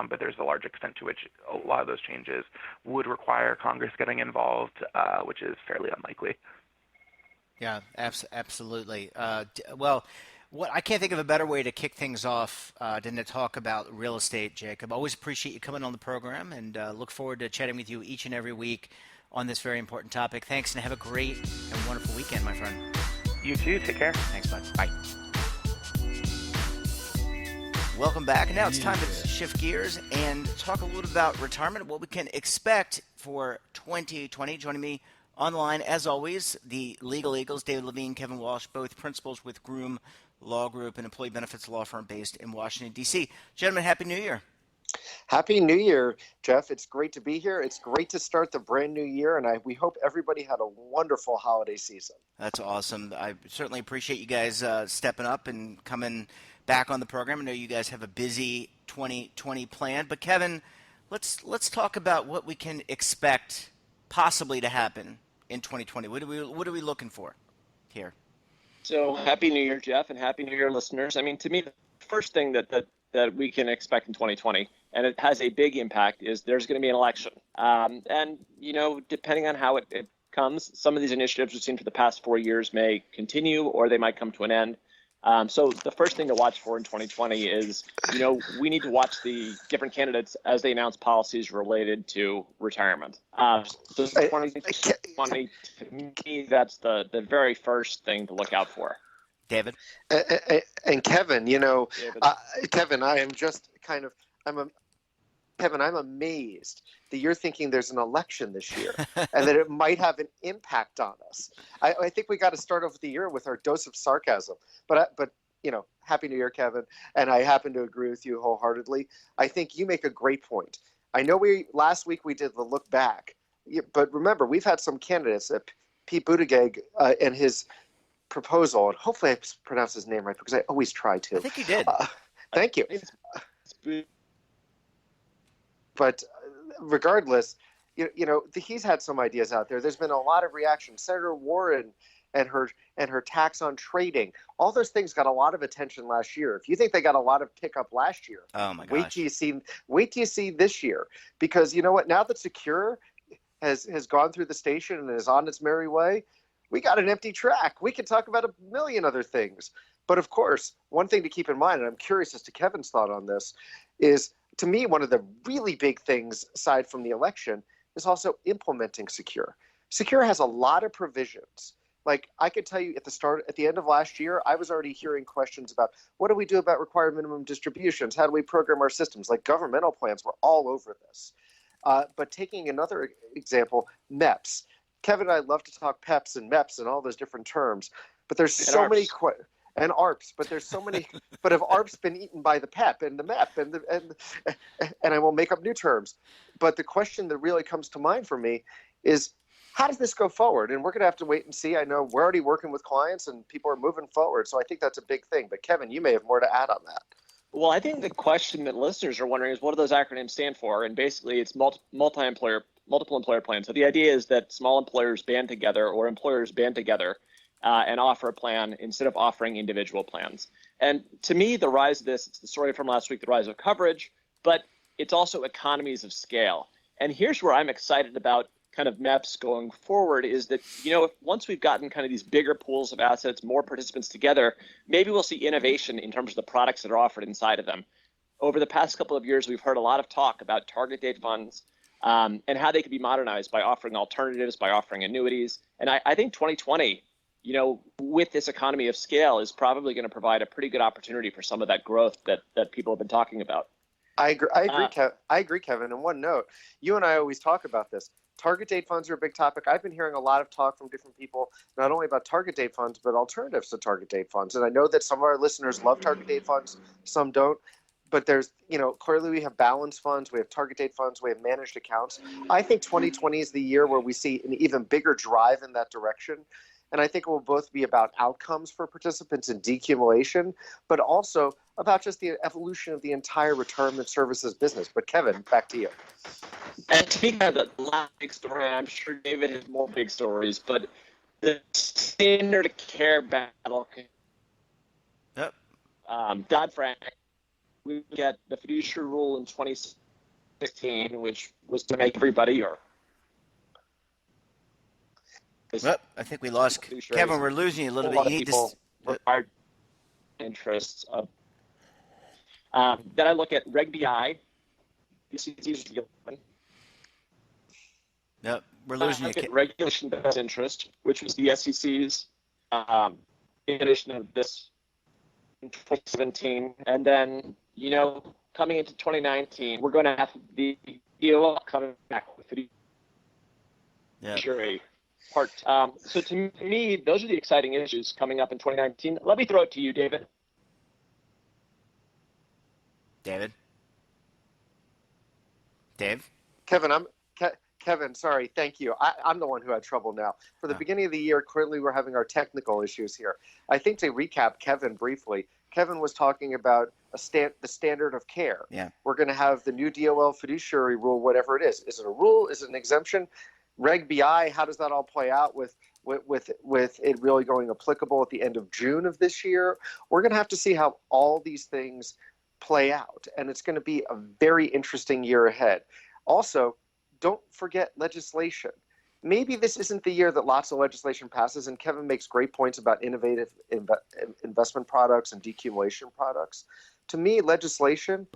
but there's a large extent to which a lot of those changes would require Congress getting involved, which is fairly unlikely. Yeah, absolutely. Well, I can't think of a better way to kick things off than to talk about real estate, Jacob. Always appreciate you coming on the program, and look forward to chatting with you each and every week on this very important topic. Thanks, and have a great and wonderful weekend, my friend. You too. Take care. Thanks, bud. Bye. Welcome back. And now it's time to shift gears and talk a little about retirement, what we can expect for 2020. Joining me online, as always, the Legal Eagles, David Levine, Kevin Walsh, both principals with Groom Law Group, an employee benefits law firm based in Washington, D.C. Gentlemen, Happy New Year. Happy New Year, Jeff. It's great to be here. It's great to start the brand new year, and we hope everybody had a wonderful holiday season. That's awesome. I certainly appreciate you guys stepping up and coming back on the program. I know you guys have a busy 2020 plan, but Kevin, let's talk about what we can expect possibly to happen in 2020. What are we looking for here? So Happy New Year, Jeff, and Happy New Year, listeners. I mean, to me, the first thing that we can expect in 2020, and it has a big impact, is there's going to be an election. And, depending on how it comes, some of these initiatives we've seen for the past 4 years may continue or they might come to an end. So the first thing to watch for in 2020 is, we need to watch the different candidates as they announce policies related to retirement. So 2020, to me, that's the very first thing to look out for. David? And Kevin, David. Kevin, I am just Kevin, I'm amazed that you're thinking there's an election this year and that it might have an impact on us. I think we got to start off the year with our dose of sarcasm. But Happy New Year, Kevin. And I happen to agree with you wholeheartedly. I think you make a great point. I know last week we did the look back, but remember, we've had some candidates, Pete Buttigieg and his proposal, and hopefully I pronounced his name right because I always try to. I think you did. Thank you. But regardless, he's had some ideas out there. There's been a lot of reaction. Senator Warren and her tax on trading, all those things got a lot of attention last year. If you think they got a lot of pickup last year, oh my gosh, wait till you see this year, because you know what? Now that Secure has gone through the station and is on its merry way, we got an empty track. We can talk about a million other things. But of course, one thing to keep in mind, and I'm curious as to Kevin's thought on this, is to me, one of the really big things, aside from the election, is also implementing Secure. Secure has a lot of provisions. Like I could tell you at the end of last year, I was already hearing questions about what do we do about required minimum distributions? How do we program our systems? Like governmental plans were all over this. But taking another example, MEPS. Kevin and I love to talk PEPs and MEPs and all those different terms, but there's so many and ARPs, but there's so many. But have ARPs been eaten by the PEP and the MEP and I will make up new terms? But the question that really comes to mind for me is, how does this go forward? And we're going to have to wait and see. I know we're already working with clients and people are moving forward, so I think that's a big thing. But Kevin, you may have more to add on that. Well, I think the question that listeners are wondering is, what do those acronyms stand for? And basically, it's multiple employer plans. So the idea is that small employers band together or employers band together and offer a plan instead of offering individual plans. And to me, the rise of this, it's the story from last week, the rise of coverage, but it's also economies of scale. And here's where I'm excited about kind of MEPs going forward is that, once we've gotten kind of these bigger pools of assets, more participants together, maybe we'll see innovation in terms of the products that are offered inside of them. Over the past couple of years, we've heard a lot of talk about target date funds and how they could be modernized by offering alternatives, by offering annuities. And I think 2020, with this economy of scale is probably going to provide a pretty good opportunity for some of that growth that people have been talking about. I agree, Kevin. And one note, you and I always talk about this. Target date funds are a big topic. I've been hearing a lot of talk from different people, not only about target date funds, but alternatives to target date funds. And I know that some of our listeners love target date funds, some don't. but there's, clearly we have balance funds, we have target date funds, we have managed accounts. I think 2020 is the year where we see an even bigger drive in that direction. And I think it will both be about outcomes for participants in decumulation, but also about just the evolution of the entire retirement services business. But Kevin, back to you. And to be kind of the last big story, I'm sure David has more big stories, but the standard of care battle. Yep. Dodd-Frank, we get the fiduciary rule in 2016, which was to make everybody Well, I think we lost Kevin. We're losing you a little bit. You need to required interests of. Then I look at Reg BI. Yep, we're losing you. Regulation best interest, which was the SEC's definition of this in 2017, and then coming into 2019, we're going to have the DOL coming back with the fiduciary part. So to me, those are the exciting issues coming up in 2019. Let me throw it to you, David. Dave? Kevin, sorry, thank you. I'm the one who had trouble now. For the beginning of the year, clearly we're having our technical issues here. I think to recap Kevin briefly, Kevin was talking about the standard of care. Yeah. We're going to have the new DOL fiduciary rule, whatever it is. Is it a rule? Is it an exemption? Reg BI, how does that all play out with it really going applicable at the end of June of this year? We're going to have to see how all these things play out, and it's going to be a very interesting year ahead. Also, don't forget legislation. Maybe this isn't the year that lots of legislation passes, and Kevin makes great points about innovative investment products and decumulation products. To me, legislation,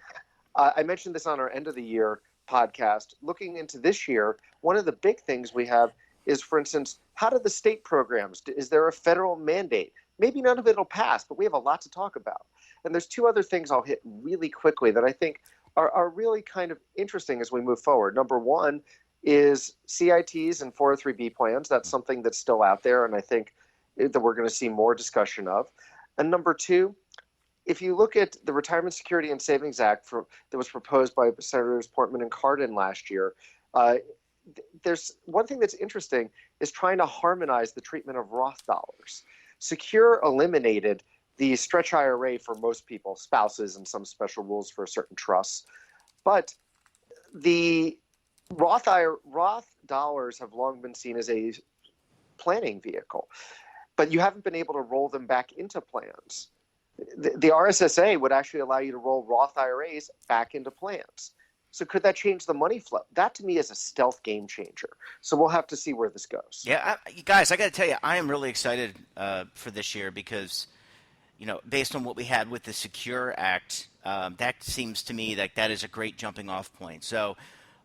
I mentioned this on our end of the year podcast, looking into this year, one of the big things we have is, for instance, how do the state programs, is there a federal mandate? Maybe none of it will pass, but we have a lot to talk about. And there's two other things I'll hit really quickly that I think are really kind of interesting as we move forward. Number one is CITs and 403B plans. That's something that's still out there, and I think that we're going to see more discussion of. And number two, if you look at the Retirement Security and Savings Act that was proposed by Senators Portman and Cardin last year, there's one thing that's interesting is trying to harmonize the treatment of Roth dollars. Secure eliminated the stretch IRA for most people, spouses, and some special rules for certain trusts. But the Roth dollars have long been seen as a planning vehicle, but you haven't been able to roll them back into plans. The RSSA would actually allow you to roll Roth IRAs back into plans. So could that change the money flow? That to me is a stealth game changer. So we'll have to see where this goes. Yeah, guys, I got to tell you, I am really excited for this year because, based on what we had with the Secure Act, that seems to me like that is a great jumping off point. So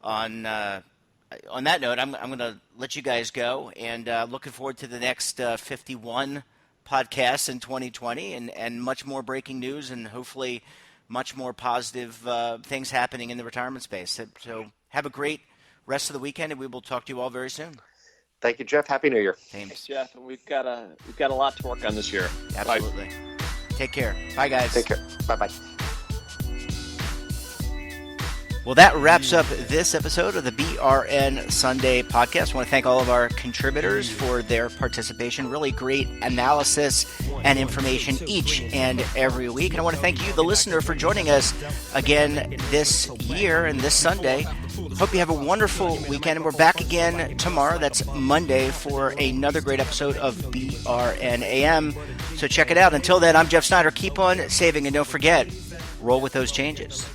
on that note, I'm going to let you guys go, and looking forward to the next 51 podcasts in 2020 and much more breaking news and hopefully much more positive things happening in the retirement space. So have a great rest of the weekend, and we will talk to you all very soon. Thank you, Jeff. Happy New Year. Thanks, Jeff. And we've got a lot to work on this year. Absolutely. Bye. Take care. Bye, guys. Take care. Bye-bye. Well, that wraps up this episode of the BRN Sunday podcast. I want to thank all of our contributors for their participation. Really great analysis and information each and every week. And I want to thank you, the listener, for joining us again this year and this Sunday. Hope you have a wonderful weekend. And we're back again tomorrow. That's Monday for another great episode of BRN AM. So check it out. Until then, I'm Jeff Snyder. Keep on saving, and don't forget, roll with those changes.